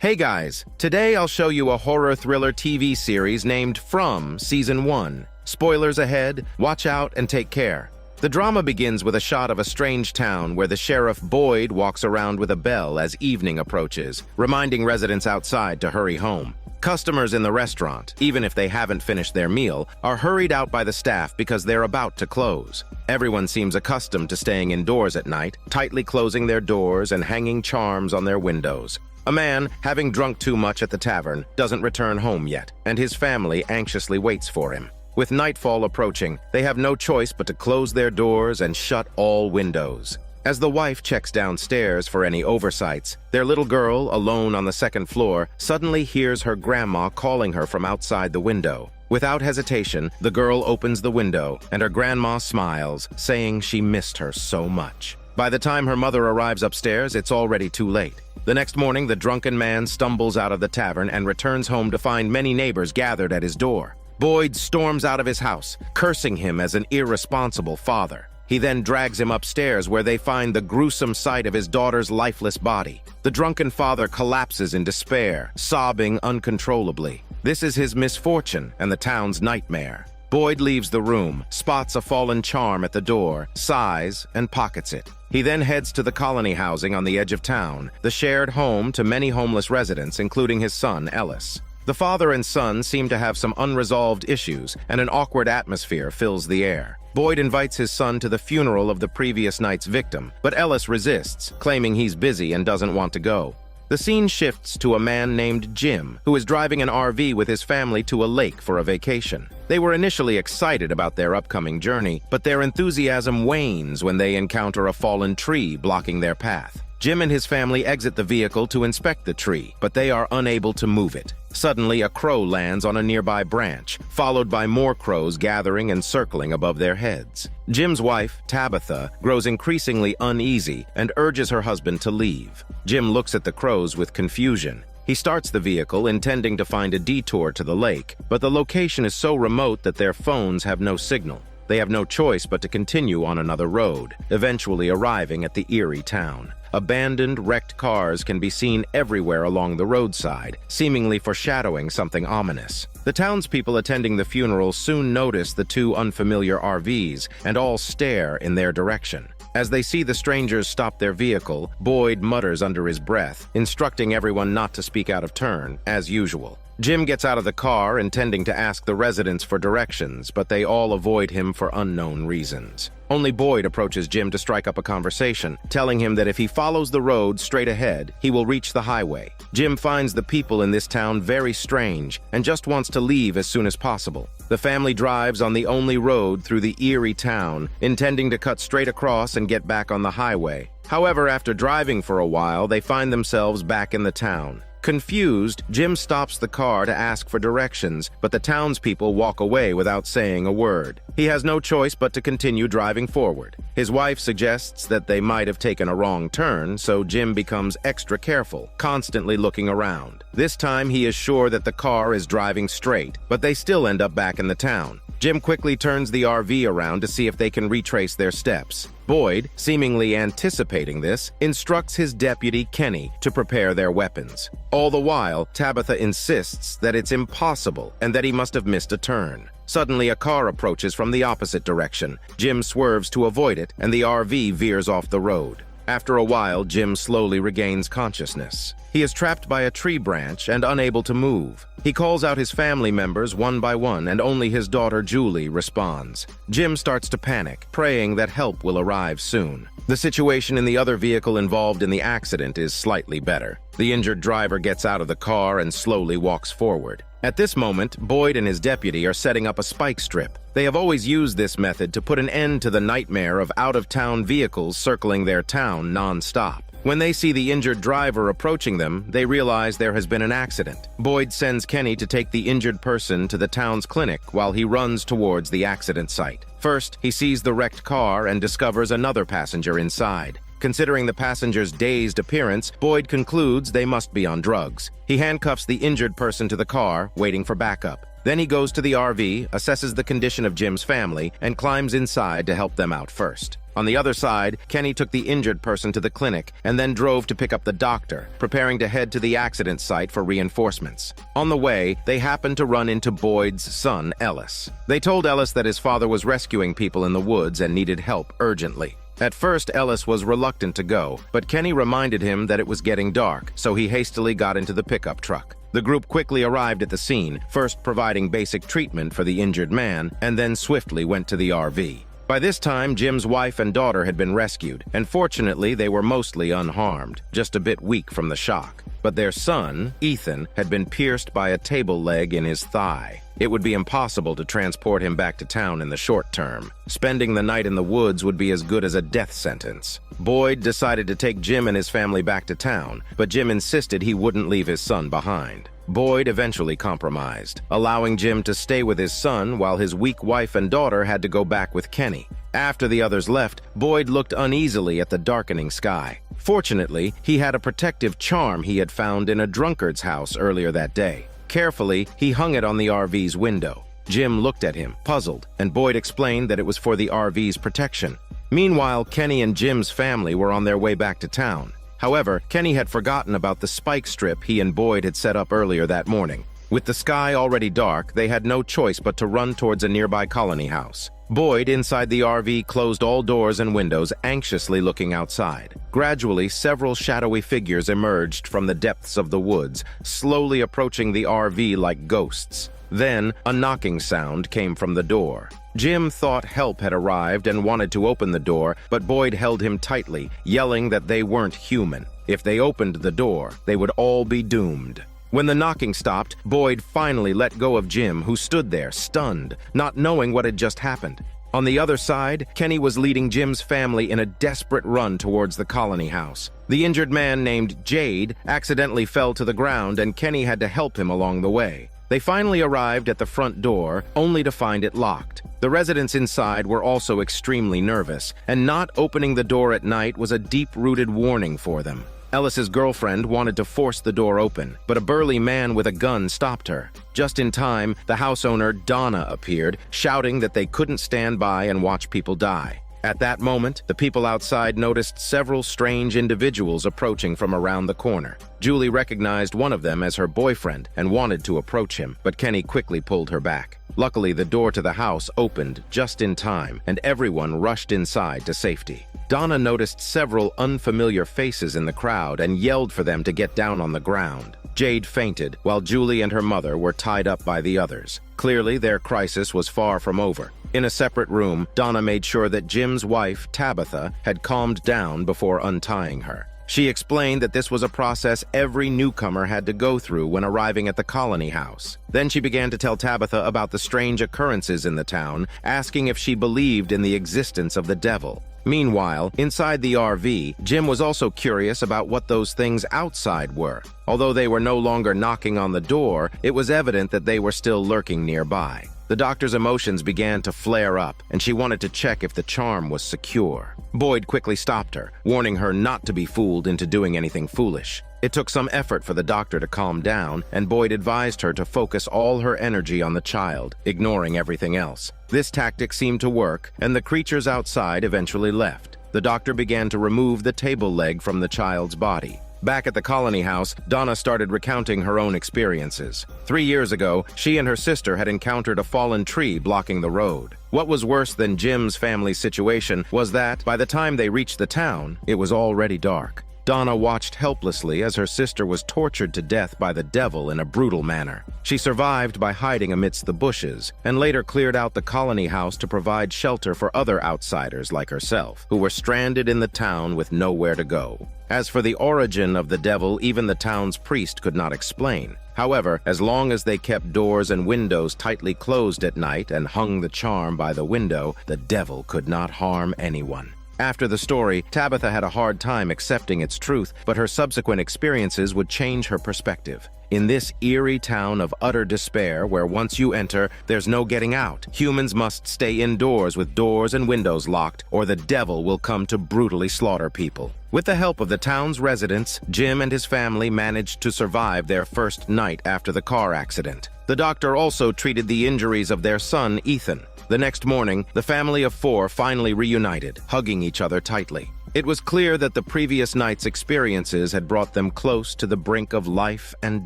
Hey guys, today I'll show you a horror thriller TV series named From Season 1. Spoilers ahead, watch out and take care. The drama begins with a shot of a strange town where the sheriff Boyd walks around with a bell as evening approaches, reminding residents outside to hurry home. Customers in the restaurant, even if they haven't finished their meal, are hurried out by the staff because they're about to close. Everyone seems accustomed to staying indoors at night, tightly closing their doors and hanging charms on their windows. A man, having drunk too much at the tavern, doesn't return home yet, and his family anxiously waits for him. With nightfall approaching, they have no choice but to close their doors and shut all windows. As the wife checks downstairs for any oversights, their little girl, alone on the second floor, suddenly hears her grandma calling her from outside the window. Without hesitation, the girl opens the window, and her grandma smiles, saying she missed her so much. By the time her mother arrives upstairs, it's already too late. The next morning, the drunken man stumbles out of the tavern and returns home to find many neighbors gathered at his door. Boyd storms out of his house, cursing him as an irresponsible father. He then drags him upstairs where they find the gruesome sight of his daughter's lifeless body. The drunken father collapses in despair, sobbing uncontrollably. This is his misfortune and the town's nightmare. Boyd leaves the room, spots a fallen charm at the door, sighs, and pockets it. He then heads to the colony housing on the edge of town, the shared home to many homeless residents, including his son, Ellis. The father and son seem to have some unresolved issues, and an awkward atmosphere fills the air. Boyd invites his son to the funeral of the previous night's victim, but Ellis resists, claiming he's busy and doesn't want to go. The scene shifts to a man named Jim, who is driving an RV with his family to a lake for a vacation. They were initially excited about their upcoming journey, but their enthusiasm wanes when they encounter a fallen tree blocking their path. Jim and his family exit the vehicle to inspect the tree, but they are unable to move it. Suddenly, a crow lands on a nearby branch, followed by more crows gathering and circling above their heads. Jim's wife, Tabitha, grows increasingly uneasy and urges her husband to leave. Jim looks at the crows with confusion. He starts the vehicle, intending to find a detour to the lake, but the location is so remote that their phones have no signal. They have no choice but to continue on another road, eventually arriving at the eerie town. Abandoned, wrecked cars can be seen everywhere along the roadside, seemingly foreshadowing something ominous. The townspeople attending the funeral soon notice the two unfamiliar RVs and all stare in their direction. As they see the strangers stop their vehicle, Boyd mutters under his breath, instructing everyone not to speak out of turn, as usual. Jim gets out of the car, intending to ask the residents for directions, but they all avoid him for unknown reasons. Only Boyd approaches Jim to strike up a conversation, telling him that if he follows the road straight ahead, he will reach the highway. Jim finds the people in this town very strange and just wants to leave as soon as possible. The family drives on the only road through the eerie town, intending to cut straight across and get back on the highway. However, after driving for a while, they find themselves back in the town. Confused, Jim stops the car to ask for directions, but the townspeople walk away without saying a word. He has no choice but to continue driving forward. His wife suggests that they might have taken a wrong turn, so Jim becomes extra careful, constantly looking around. This time he is sure that the car is driving straight, but they still end up back in the town. Jim quickly turns the RV around to see if they can retrace their steps. Boyd, seemingly anticipating this, instructs his deputy, Kenny, to prepare their weapons. All the while, Tabitha insists that it's impossible and that he must have missed a turn. Suddenly, a car approaches from the opposite direction. Jim swerves to avoid it, and the RV veers off the road. After a while, Jim slowly regains consciousness. He is trapped by a tree branch and unable to move. He calls out his family members one by one, and only his daughter Julie responds. Jim starts to panic, praying that help will arrive soon. The situation in the other vehicle involved in the accident is slightly better. The injured driver gets out of the car and slowly walks forward. At this moment, Boyd and his deputy are setting up a spike strip. They have always used this method to put an end to the nightmare of out-of-town vehicles circling their town non-stop. When they see the injured driver approaching them, they realize there has been an accident. Boyd sends Kenny to take the injured person to the town's clinic while he runs towards the accident site. First, he sees the wrecked car and discovers another passenger inside. Considering the passenger's dazed appearance, Boyd concludes they must be on drugs. He handcuffs the injured person to the car, waiting for backup. Then he goes to the RV, assesses the condition of Jim's family, and climbs inside to help them out first. On the other side, Kenny took the injured person to the clinic and then drove to pick up the doctor, preparing to head to the accident site for reinforcements. On the way, they happened to run into Boyd's son, Ellis. They told Ellis that his father was rescuing people in the woods and needed help urgently. At first, Ellis was reluctant to go, but Kenny reminded him that it was getting dark, so he hastily got into the pickup truck. The group quickly arrived at the scene, first providing basic treatment for the injured man, and then swiftly went to the RV. By this time, Jim's wife and daughter had been rescued, and fortunately, they were mostly unharmed, just a bit weak from the shock. But their son, Ethan, had been pierced by a table leg in his thigh. It would be impossible to transport him back to town in the short term. Spending the night in the woods would be as good as a death sentence. Boyd decided to take Jim and his family back to town, but Jim insisted he wouldn't leave his son behind. Boyd eventually compromised, allowing Jim to stay with his son while his weak wife and daughter had to go back with Kenny. After the others left, Boyd looked uneasily at the darkening sky. Fortunately, he had a protective charm he had found in a drunkard's house earlier that day. Carefully, he hung it on the RV's window. Jim looked at him, puzzled, and Boyd explained that it was for the RV's protection. Meanwhile, Kenny and Jim's family were on their way back to town. However, Kenny had forgotten about the spike strip he and Boyd had set up earlier that morning. With the sky already dark, they had no choice but to run towards a nearby colony house. Boyd, inside the RV, closed all doors and windows, anxiously looking outside. Gradually, several shadowy figures emerged from the depths of the woods, slowly approaching the RV like ghosts. Then, a knocking sound came from the door. Jim thought help had arrived and wanted to open the door, but Boyd held him tightly, yelling that they weren't human. If they opened the door, they would all be doomed. When the knocking stopped, Boyd finally let go of Jim, who stood there, stunned, not knowing what had just happened. On the other side, Kenny was leading Jim's family in a desperate run towards the colony house. The injured man named Jade accidentally fell to the ground, and Kenny had to help him along the way. They finally arrived at the front door, only to find it locked. The residents inside were also extremely nervous, and not opening the door at night was a deep-rooted warning for them. Ellis's girlfriend wanted to force the door open, but a burly man with a gun stopped her. Just in time, the house owner, Donna, appeared, shouting that they couldn't stand by and watch people die. At that moment, the people outside noticed several strange individuals approaching from around the corner. Julie recognized one of them as her boyfriend and wanted to approach him, but Kenny quickly pulled her back. Luckily, the door to the house opened just in time, and everyone rushed inside to safety. Donna noticed several unfamiliar faces in the crowd and yelled for them to get down on the ground. Jade fainted, while Julie and her mother were tied up by the others. Clearly, their crisis was far from over. In a separate room, Donna made sure that Jim's wife, Tabitha, had calmed down before untying her. She explained that this was a process every newcomer had to go through when arriving at the colony house. Then she began to tell Tabitha about the strange occurrences in the town, asking if she believed in the existence of the devil. Meanwhile, inside the RV, Jim was also curious about what those things outside were. Although they were no longer knocking on the door, it was evident that they were still lurking nearby. The doctor's emotions began to flare up, and she wanted to check if the charm was secure. Boyd quickly stopped her, warning her not to be fooled into doing anything foolish. It took some effort for the doctor to calm down, and Boyd advised her to focus all her energy on the child, ignoring everything else. This tactic seemed to work, and the creatures outside eventually left. The doctor began to remove the table leg from the child's body. Back at the colony house, Donna started recounting her own experiences. 3 years ago, she and her sister had encountered a fallen tree blocking the road. What was worse than Jim's family situation was that, by the time they reached the town, it was already dark. Donna watched helplessly as her sister was tortured to death by the devil in a brutal manner. She survived by hiding amidst the bushes, and later cleared out the colony house to provide shelter for other outsiders like herself, who were stranded in the town with nowhere to go. As for the origin of the devil, even the town's priest could not explain. However, as long as they kept doors and windows tightly closed at night and hung the charm by the window, the devil could not harm anyone. After the story, Tabitha had a hard time accepting its truth, but her subsequent experiences would change her perspective. In this eerie town of utter despair, where once you enter, there's no getting out, humans must stay indoors with doors and windows locked, or the devil will come to brutally slaughter people. With the help of the town's residents, Jim and his family managed to survive their first night after the car accident. The doctor also treated the injuries of their son, Ethan. The next morning, the family of 4 finally reunited, hugging each other tightly. It was clear that the previous night's experiences had brought them close to the brink of life and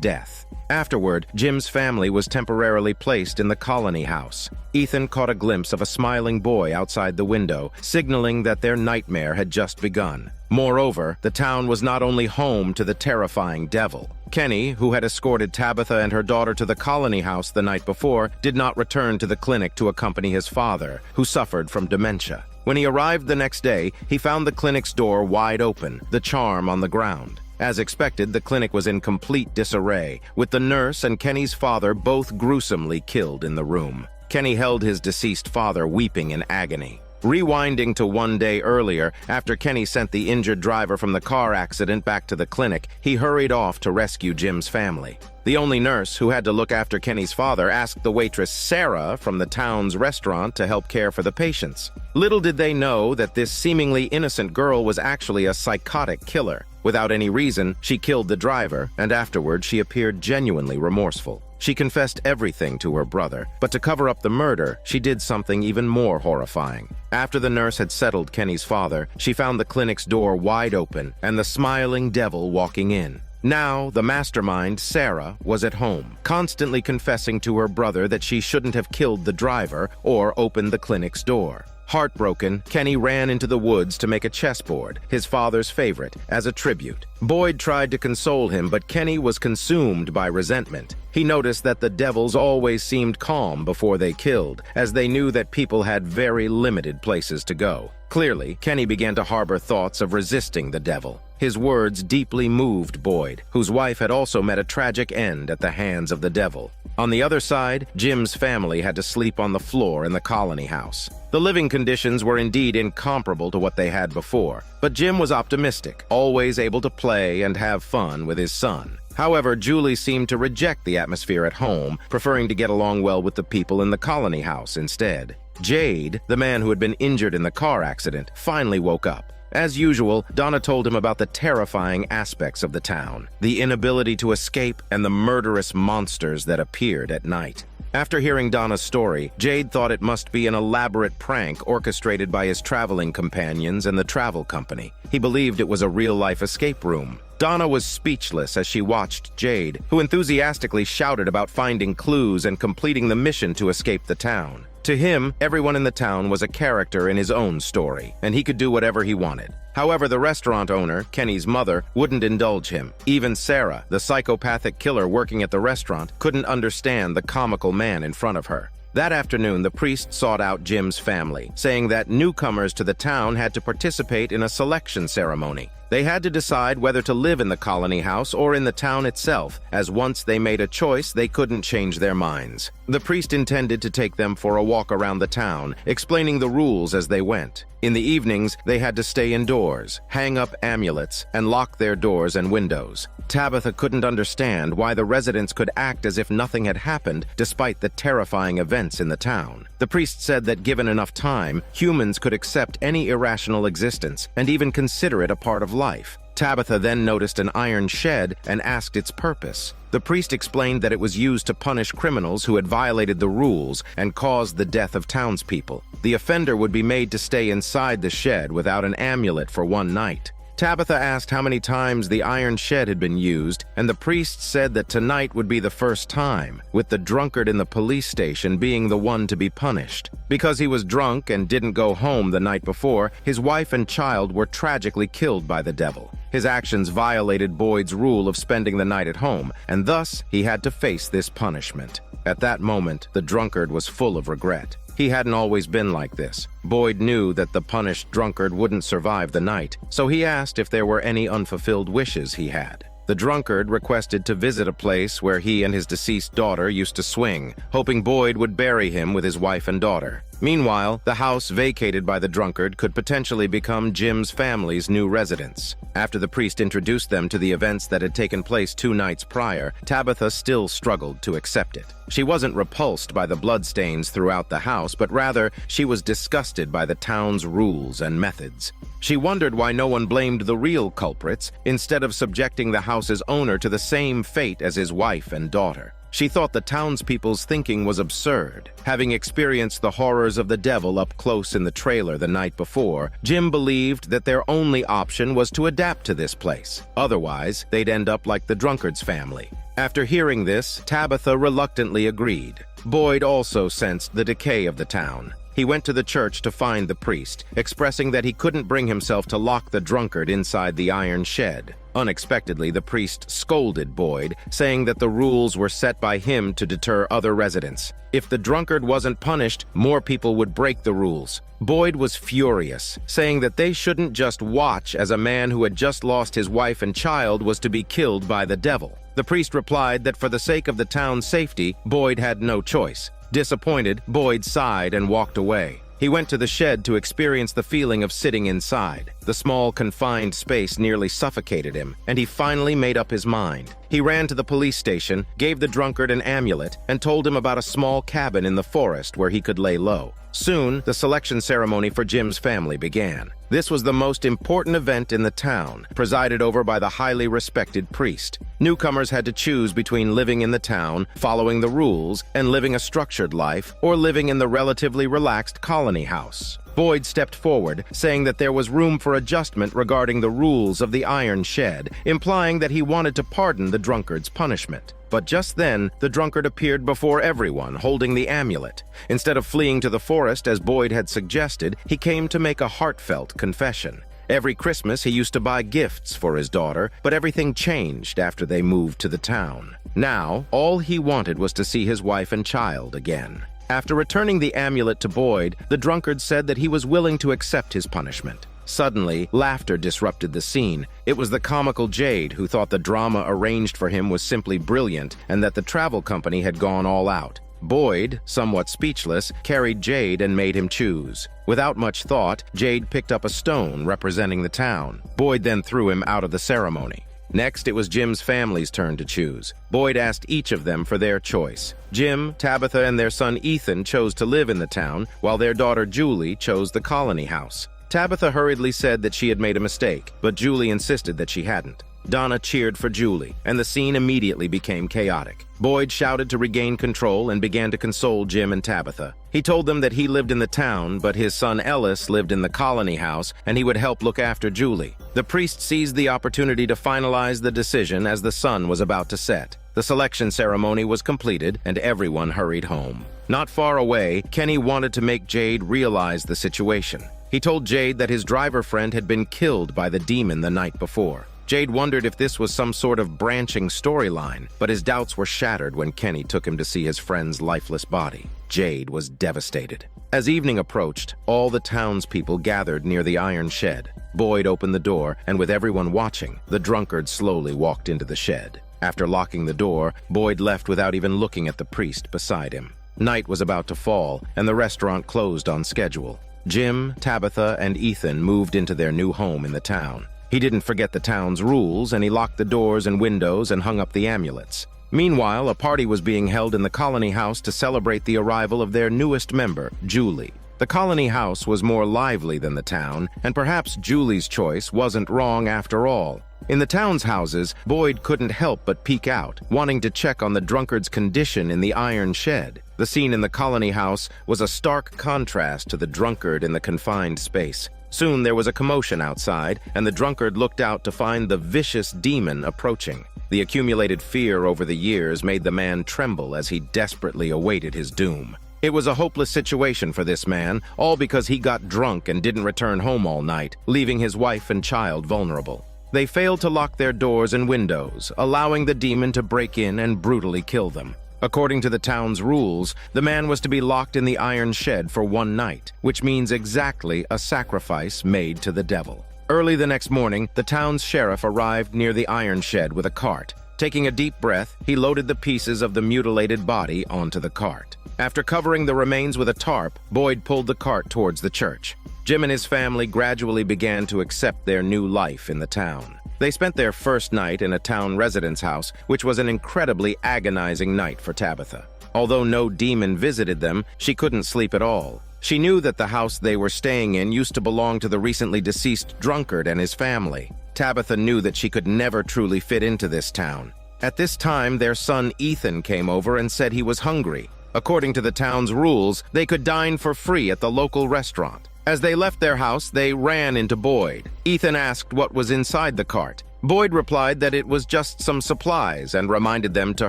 death. Afterward, Jim's family was temporarily placed in the colony house. Ethan caught a glimpse of a smiling boy outside the window, signaling that their nightmare had just begun. Moreover, the town was not only home to the terrifying devil. Kenny, who had escorted Tabitha and her daughter to the colony house the night before, did not return to the clinic to accompany his father, who suffered from dementia. When he arrived the next day, he found the clinic's door wide open, the charm on the ground. As expected, the clinic was in complete disarray, with the nurse and Kenny's father both gruesomely killed in the room. Kenny held his deceased father weeping in agony. Rewinding to one day earlier, after Kenny sent the injured driver from the car accident back to the clinic, he hurried off to rescue Jim's family. The only nurse who had to look after Kenny's father asked the waitress Sarah from the town's restaurant to help care for the patients. Little did they know that this seemingly innocent girl was actually a psychotic killer. Without any reason, she killed the driver, and afterward she appeared genuinely remorseful. She confessed everything to her brother, but to cover up the murder, she did something even more horrifying. After the nurse had settled Kenny's father, she found the clinic's door wide open and the smiling devil walking in. Now, the mastermind, Sarah, was at home, constantly confessing to her brother that she shouldn't have killed the driver or opened the clinic's door. Heartbroken, Kenny ran into the woods to make a chessboard, his father's favorite, as a tribute. Boyd tried to console him, but Kenny was consumed by resentment. He noticed that the devils always seemed calm before they killed, as they knew that people had very limited places to go. Clearly, Kenny began to harbor thoughts of resisting the devil. His words deeply moved Boyd, whose wife had also met a tragic end at the hands of the devil. On the other side, Jim's family had to sleep on the floor in the colony house. The living conditions were indeed incomparable to what they had before, but Jim was optimistic, always able to play and have fun with his son. However, Julie seemed to reject the atmosphere at home, preferring to get along well with the people in the colony house instead. Jade, the man who had been injured in the car accident, finally woke up. As usual, Donna told him about the terrifying aspects of the town, the inability to escape, and the murderous monsters that appeared at night. After hearing Donna's story, Jade thought it must be an elaborate prank orchestrated by his traveling companions and the travel company. He believed it was a real-life escape room. Donna was speechless as she watched Jade, who enthusiastically shouted about finding clues and completing the mission to escape the town. To him, everyone in the town was a character in his own story, and he could do whatever he wanted. However, the restaurant owner, Kenny's mother, wouldn't indulge him. Even Sarah, the psychopathic killer working at the restaurant, couldn't understand the comical man in front of her. That afternoon, the priest sought out Jim's family, saying that newcomers to the town had to participate in a selection ceremony. They had to decide whether to live in the colony house or in the town itself, as once they made a choice, they couldn't change their minds. The priest intended to take them for a walk around the town, explaining the rules as they went. In the evenings, they had to stay indoors, hang up amulets, and lock their doors and windows. Tabitha couldn't understand why the residents could act as if nothing had happened despite the terrifying events in the town. The priest said that given enough time, humans could accept any irrational existence and even consider it a part of life. Tabitha then noticed an iron shed and asked its purpose. The priest explained that it was used to punish criminals who had violated the rules and caused the death of townspeople. The offender would be made to stay inside the shed without an amulet for one night. Tabitha asked how many times the iron shed had been used, and the priest said that tonight would be the first time, with the drunkard in the police station being the one to be punished. Because he was drunk and didn't go home the night before, his wife and child were tragically killed by the devil. His actions violated Boyd's rule of spending the night at home, and thus he had to face this punishment. At that moment, the drunkard was full of regret. He hadn't always been like this. Boyd knew that the punished drunkard wouldn't survive the night, so he asked if there were any unfulfilled wishes he had. The drunkard requested to visit a place where he and his deceased daughter used to swing, hoping Boyd would bury him with his wife and daughter. Meanwhile, the house vacated by the drunkard could potentially become Jim's family's new residence. After the priest introduced them to the events that had taken place 2 nights prior, Tabitha still struggled to accept it. She wasn't repulsed by the bloodstains throughout the house, but rather she was disgusted by the town's rules and methods. She wondered why no one blamed the real culprits, instead of subjecting the house's owner to the same fate as his wife and daughter. She thought the townspeople's thinking was absurd. Having experienced the horrors of the devil up close in the trailer the night before, Jim believed that their only option was to adapt to this place. Otherwise, they'd end up like the drunkard's family. After hearing this, Tabitha reluctantly agreed. Boyd also sensed the decay of the town. He went to the church to find the priest, expressing that he couldn't bring himself to lock the drunkard inside the iron shed. Unexpectedly, the priest scolded Boyd, saying that the rules were set by him to deter other residents. If the drunkard wasn't punished, more people would break the rules. Boyd was furious, saying that they shouldn't just watch as a man who had just lost his wife and child was to be killed by the devil. The priest replied that for the sake of the town's safety, Boyd had no choice. Disappointed, Boyd sighed and walked away. He went to the shed to experience the feeling of sitting inside. The small, confined space nearly suffocated him, and he finally made up his mind. He ran to the police station, gave the drunkard an amulet, and told him about a small cabin in the forest where he could lay low. Soon, the selection ceremony for Jim's family began. This was the most important event in the town, presided over by the highly respected priest. Newcomers had to choose between living in the town, following the rules, and living a structured life, or living in the relatively relaxed colony house. Boyd stepped forward, saying that there was room for adjustment regarding the rules of the iron shed, implying that he wanted to pardon the drunkard's punishment. But just then, the drunkard appeared before everyone, holding the amulet. Instead of fleeing to the forest as Boyd had suggested, he came to make a heartfelt confession. Every Christmas, he used to buy gifts for his daughter, but everything changed after they moved to the town. Now, all he wanted was to see his wife and child again. After returning the amulet to Boyd, the drunkard said that he was willing to accept his punishment. Suddenly, laughter disrupted the scene. It was the comical Jade, who thought the drama arranged for him was simply brilliant and that the travel company had gone all out. Boyd, somewhat speechless, carried Jade and made him choose. Without much thought, Jade picked up a stone representing the town. Boyd then threw him out of the ceremony. Next, it was Jim's family's turn to choose. Boyd asked each of them for their choice. Jim, Tabitha, and their son Ethan chose to live in the town, while their daughter Julie chose the colony house. Tabitha hurriedly said that she had made a mistake, but Julie insisted that she hadn't. Donna cheered for Julie, and the scene immediately became chaotic. Boyd shouted to regain control and began to console Jim and Tabitha. He told them that he lived in the town, but his son Ellis lived in the colony house, and he would help look after Julie. The priest seized the opportunity to finalize the decision as the sun was about to set. The selection ceremony was completed, and everyone hurried home. Not far away, Kenny wanted to make Jade realize the situation. He told Jade that his driver friend had been killed by the demon the night before. Jade wondered if this was some sort of branching storyline, but his doubts were shattered when Kenny took him to see his friend's lifeless body. Jade was devastated. As evening approached, all the townspeople gathered near the iron shed. Boyd opened the door, and with everyone watching, the drunkard slowly walked into the shed. After locking the door, Boyd left without even looking at the priest beside him. Night was about to fall, and the restaurant closed on schedule. Jim, Tabitha, and Ethan moved into their new home in the town. He didn't forget the town's rules, and he locked the doors and windows and hung up the amulets. Meanwhile, a party was being held in the colony house to celebrate the arrival of their newest member, Julie. The colony house was more lively than the town, and perhaps Julie's choice wasn't wrong after all. In the town's houses, Boyd couldn't help but peek out, wanting to check on the drunkard's condition in the iron shed. The scene in the colony house was a stark contrast to the drunkard in the confined space. Soon there was a commotion outside, and the drunkard looked out to find the vicious demon approaching. The accumulated fear over the years made the man tremble as he desperately awaited his doom. It was a hopeless situation for this man, all because he got drunk and didn't return home all night, leaving his wife and child vulnerable. They failed to lock their doors and windows, allowing the demon to break in and brutally kill them. According to the town's rules, the man was to be locked in the iron shed for 1 night, which means exactly a sacrifice made to the devil. Early the next morning, the town's sheriff arrived near the iron shed with a cart. Taking a deep breath, he loaded the pieces of the mutilated body onto the cart. After covering the remains with a tarp, Boyd pulled the cart towards the church. Jim and his family gradually began to accept their new life in the town. They spent their first night in a town residence house, which was an incredibly agonizing night for Tabitha. Although no demon visited them, she couldn't sleep at all. She knew that the house they were staying in used to belong to the recently deceased drunkard and his family. Tabitha knew that she could never truly fit into this town. At this time, their son Ethan came over and said he was hungry. According to the town's rules, they could dine for free at the local restaurant. As they left their house, they ran into Boyd. Ethan asked what was inside the cart. Boyd replied that it was just some supplies and reminded them to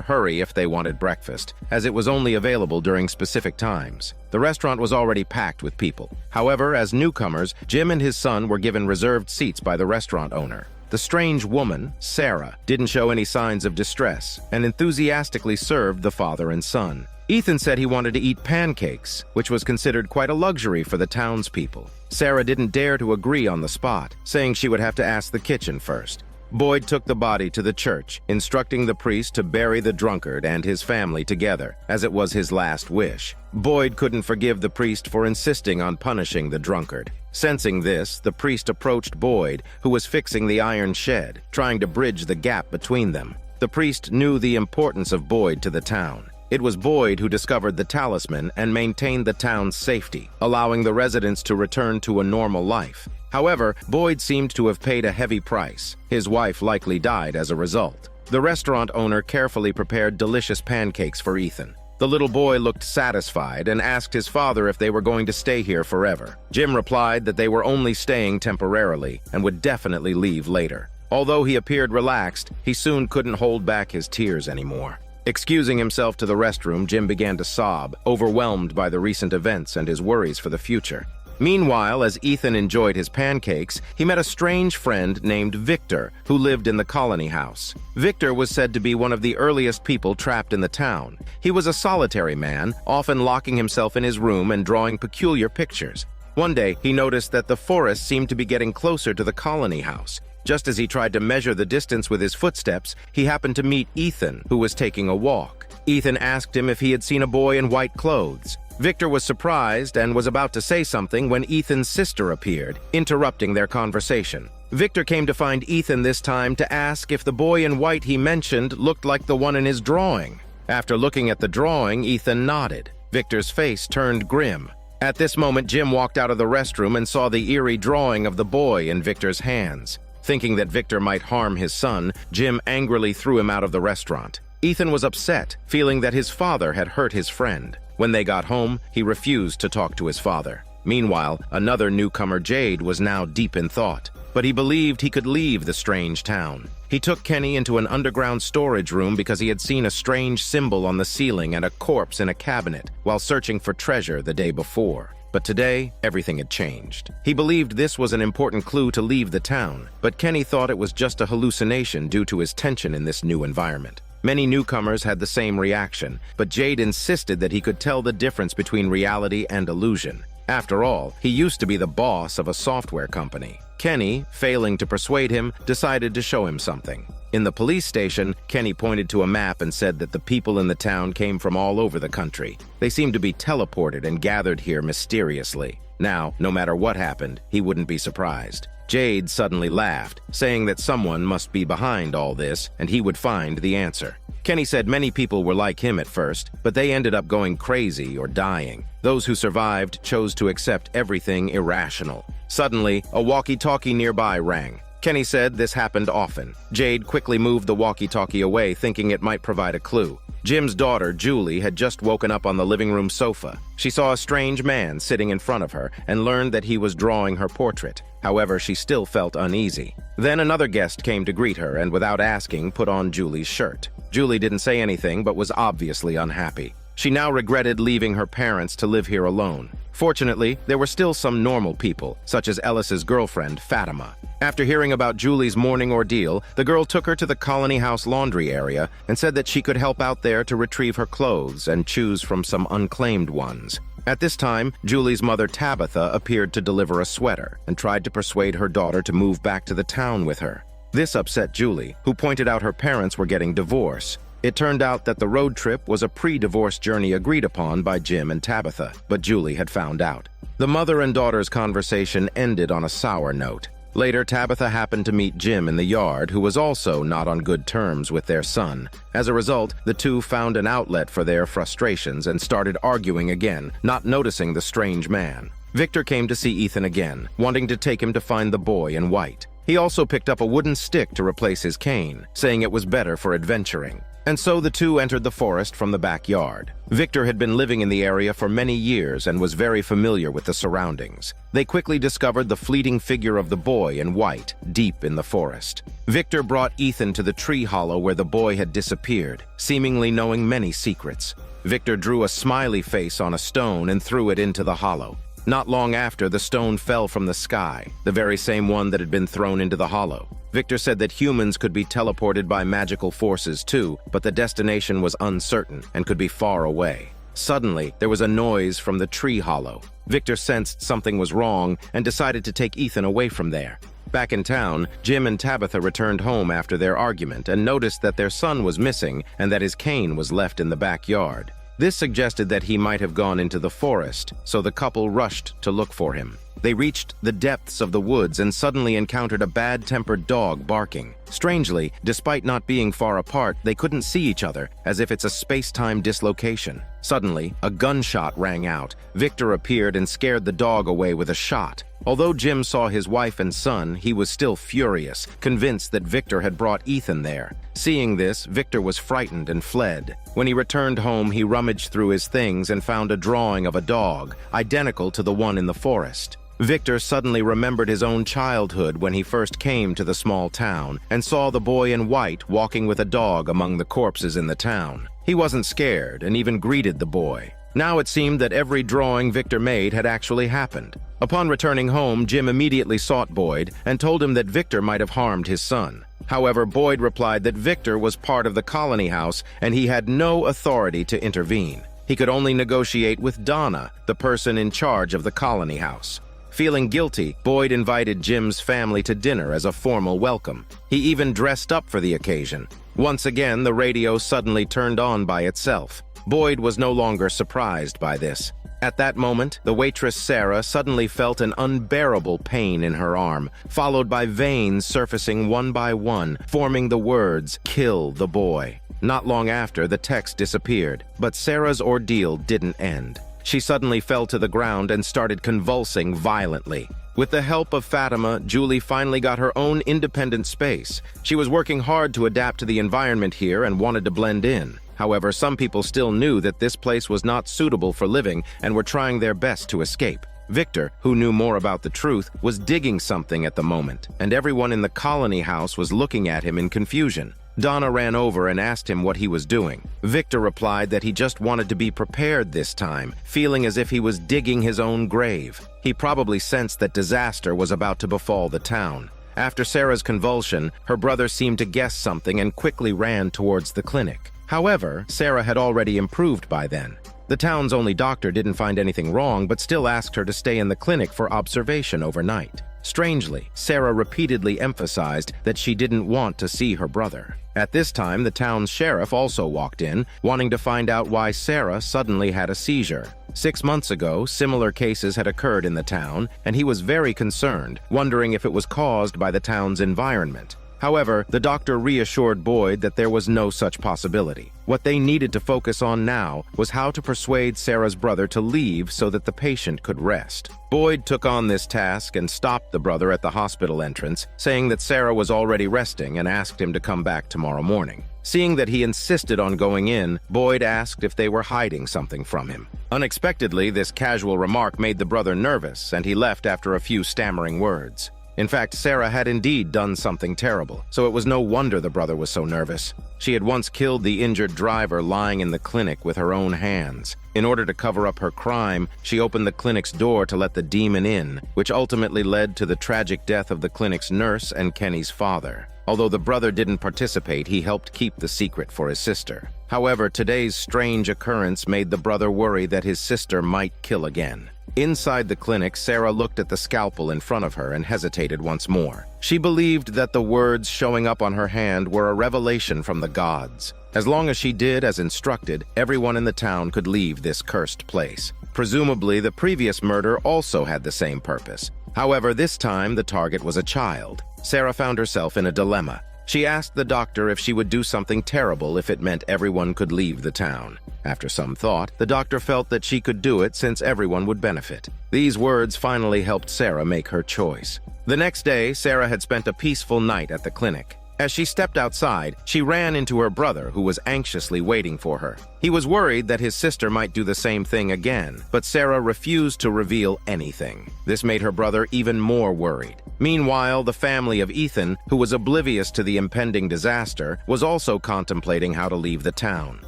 hurry if they wanted breakfast, as it was only available during specific times. The restaurant was already packed with people. However, as newcomers, Jim and his son were given reserved seats by the restaurant owner. The strange woman, Sarah, didn't show any signs of distress and enthusiastically served the father and son. Ethan said he wanted to eat pancakes, which was considered quite a luxury for the townspeople. Sarah didn't dare to agree on the spot, saying she would have to ask the kitchen first. Boyd took the body to the church, instructing the priest to bury the drunkard and his family together, as it was his last wish. Boyd couldn't forgive the priest for insisting on punishing the drunkard. Sensing this, the priest approached Boyd, who was fixing the iron shed, trying to bridge the gap between them. The priest knew the importance of Boyd to the town. It was Boyd who discovered the talisman and maintained the town's safety, allowing the residents to return to a normal life. However, Boyd seemed to have paid a heavy price. His wife likely died as a result. The restaurant owner carefully prepared delicious pancakes for Ethan. The little boy looked satisfied and asked his father if they were going to stay here forever. Jim replied that they were only staying temporarily and would definitely leave later. Although he appeared relaxed, he soon couldn't hold back his tears anymore. Excusing himself to the restroom, Jim began to sob, overwhelmed by the recent events and his worries for the future. Meanwhile, as Ethan enjoyed his pancakes, he met a strange friend named Victor, who lived in the colony house. Victor was said to be one of the earliest people trapped in the town. He was a solitary man, often locking himself in his room and drawing peculiar pictures. One day, he noticed that the forest seemed to be getting closer to the colony house. Just as he tried to measure the distance with his footsteps, he happened to meet Ethan, who was taking a walk. Ethan asked him if he had seen a boy in white clothes. Victor was surprised and was about to say something when Ethan's sister appeared, interrupting their conversation. Victor came to find Ethan this time to ask if the boy in white he mentioned looked like the one in his drawing. After looking at the drawing, Ethan nodded. Victor's face turned grim. At this moment, Jim walked out of the restroom and saw the eerie drawing of the boy in Victor's hands. Thinking that Victor might harm his son, Jim angrily threw him out of the restaurant. Ethan was upset, feeling that his father had hurt his friend. When they got home, he refused to talk to his father. Meanwhile, another newcomer, Jade, was now deep in thought. But he believed he could leave the strange town. He took Kenny into an underground storage room because he had seen a strange symbol on the ceiling and a corpse in a cabinet while searching for treasure the day before. But today, everything had changed. He believed this was an important clue to leave the town, but Kenny thought it was just a hallucination due to his tension in this new environment. Many newcomers had the same reaction, but Jade insisted that he could tell the difference between reality and illusion. After all, he used to be the boss of a software company. Kenny, failing to persuade him, decided to show him something. In the police station, Kenny pointed to a map and said that the people in the town came from all over the country. They seemed to be teleported and gathered here mysteriously. Now, no matter what happened, he wouldn't be surprised. Jade suddenly laughed, saying that someone must be behind all this and he would find the answer. Kenny said many people were like him at first, but they ended up going crazy or dying. Those who survived chose to accept everything irrational. Suddenly, a walkie-talkie nearby rang. Kenny said this happened often. Jade quickly moved the walkie-talkie away, thinking it might provide a clue. Jim's daughter, Julie, had just woken up on the living room sofa. She saw a strange man sitting in front of her and learned that he was drawing her portrait. However, she still felt uneasy. Then another guest came to greet her and, without asking, put on Julie's shirt. Julie didn't say anything but was obviously unhappy. She now regretted leaving her parents to live here alone. Fortunately, there were still some normal people, such as Ellis's girlfriend, Fatima. After hearing about Julie's morning ordeal, the girl took her to the colony house laundry area and said that she could help out there to retrieve her clothes and choose from some unclaimed ones. At this time, Julie's mother, Tabitha, appeared to deliver a sweater and tried to persuade her daughter to move back to the town with her. This upset Julie, who pointed out her parents were getting divorced. It turned out that the road trip was a pre-divorce journey agreed upon by Jim and Tabitha, but Julie had found out. The mother and daughter's conversation ended on a sour note. Later, Tabitha happened to meet Jim in the yard, who was also not on good terms with their son. As a result, the two found an outlet for their frustrations and started arguing again, not noticing the strange man. Victor came to see Ethan again, wanting to take him to find the boy in white. He also picked up a wooden stick to replace his cane, saying it was better for adventuring. And so the two entered the forest from the backyard. Victor had been living in the area for many years and was very familiar with the surroundings. They quickly discovered the fleeting figure of the boy in white, deep in the forest. Victor brought Ethan to the tree hollow where the boy had disappeared, seemingly knowing many secrets. Victor drew a smiley face on a stone and threw it into the hollow. Not long after, the stone fell from the sky, the very same one that had been thrown into the hollow. Victor said that humans could be teleported by magical forces too, but the destination was uncertain and could be far away. Suddenly, there was a noise from the tree hollow. Victor sensed something was wrong and decided to take Ethan away from there. Back in town, Jim and Tabitha returned home after their argument and noticed that their son was missing and that his cane was left in the backyard. This suggested that he might have gone into the forest, so the couple rushed to look for him. They reached the depths of the woods and suddenly encountered a bad-tempered dog barking. Strangely, despite not being far apart, they couldn't see each other, as if it's a space-time dislocation. Suddenly, a gunshot rang out. Victor appeared and scared the dog away with a shot. Although Jim saw his wife and son, he was still furious, convinced that Victor had brought Ethan there. Seeing this, Victor was frightened and fled. When he returned home, he rummaged through his things and found a drawing of a dog, identical to the one in the forest. Victor suddenly remembered his own childhood when he first came to the small town and saw the boy in white walking with a dog among the corpses in the town. He wasn't scared and even greeted the boy. Now it seemed that every drawing Victor made had actually happened. Upon returning home, Jim immediately sought Boyd and told him that Victor might have harmed his son. However, Boyd replied that Victor was part of the colony house and he had no authority to intervene. He could only negotiate with Donna, the person in charge of the colony house. Feeling guilty, Boyd invited Jim's family to dinner as a formal welcome. He even dressed up for the occasion. Once again, the radio suddenly turned on by itself. Boyd was no longer surprised by this. At that moment, the waitress Sarah suddenly felt an unbearable pain in her arm, followed by veins surfacing one by one, forming the words, "Kill the boy." Not long after, the text disappeared, but Sarah's ordeal didn't end. She suddenly fell to the ground and started convulsing violently. With the help of Fatima, Julie finally got her own independent space. She was working hard to adapt to the environment here and wanted to blend in. However, some people still knew that this place was not suitable for living and were trying their best to escape. Victor, who knew more about the truth, was digging something at the moment, and everyone in the colony house was looking at him in confusion. Donna ran over and asked him what he was doing. Victor replied that he just wanted to be prepared this time, feeling as if he was digging his own grave. He probably sensed that disaster was about to befall the town. After Sarah's convulsion, her brother seemed to guess something and quickly ran towards the clinic. However, Sarah had already improved by then. The town's only doctor didn't find anything wrong, but still asked her to stay in the clinic for observation overnight. Strangely, Sarah repeatedly emphasized that she didn't want to see her brother. At this time, the town's sheriff also walked in, wanting to find out why Sarah suddenly had a seizure. 6 months ago, similar cases had occurred in the town, and he was very concerned, wondering if it was caused by the town's environment. However, the doctor reassured Boyd that there was no such possibility. What they needed to focus on now was how to persuade Sarah's brother to leave so that the patient could rest. Boyd took on this task and stopped the brother at the hospital entrance, saying that Sarah was already resting and asked him to come back tomorrow morning. Seeing that he insisted on going in, Boyd asked if they were hiding something from him. Unexpectedly, this casual remark made the brother nervous, and he left after a few stammering words. In fact, Sarah had indeed done something terrible, so it was no wonder the brother was so nervous. She had once killed the injured driver lying in the clinic with her own hands. In order to cover up her crime, she opened the clinic's door to let the demon in, which ultimately led to the tragic death of the clinic's nurse and Kenny's father. Although the brother didn't participate, he helped keep the secret for his sister. However, today's strange occurrence made the brother worry that his sister might kill again. Inside the clinic, Sarah looked at the scalpel in front of her and hesitated once more. She believed that the words showing up on her hand were a revelation from the gods. As long as she did as instructed, everyone in the town could leave this cursed place. Presumably, the previous murder also had the same purpose. However, this time the target was a child. Sarah found herself in a dilemma. She asked the doctor if she would do something terrible if it meant everyone could leave the town. After some thought, the doctor felt that she could do it since everyone would benefit. These words finally helped Sarah make her choice. The next day, Sarah had spent a peaceful night at the clinic. As she stepped outside, she ran into her brother, who was anxiously waiting for her. He was worried that his sister might do the same thing again, but Sarah refused to reveal anything. This made her brother even more worried. Meanwhile, the family of Ethan, who was oblivious to the impending disaster, was also contemplating how to leave the town.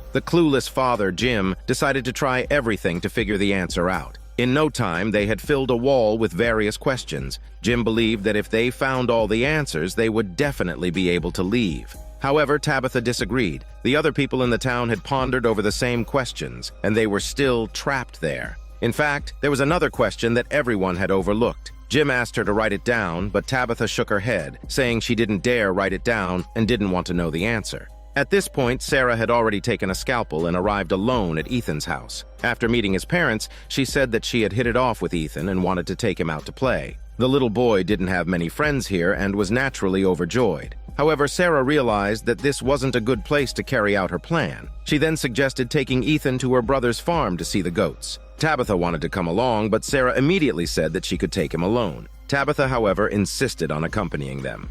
The clueless father, Jim, decided to try everything to figure the answer out. In no time, they had filled a wall with various questions. Jim believed that if they found all the answers, they would definitely be able to leave. However, Tabitha disagreed. The other people in the town had pondered over the same questions, and they were still trapped there. In fact, there was another question that everyone had overlooked. Jim asked her to write it down, but Tabitha shook her head, saying she didn't dare write it down and didn't want to know the answer. At this point, Sarah had already taken a scalpel and arrived alone at Ethan's house. After meeting his parents, she said that she had hit it off with Ethan and wanted to take him out to play. The little boy didn't have many friends here and was naturally overjoyed. However, Sarah realized that this wasn't a good place to carry out her plan. She then suggested taking Ethan to her brother's farm to see the goats. Tabitha wanted to come along, but Sarah immediately said that she could take him alone. Tabitha, however, insisted on accompanying them.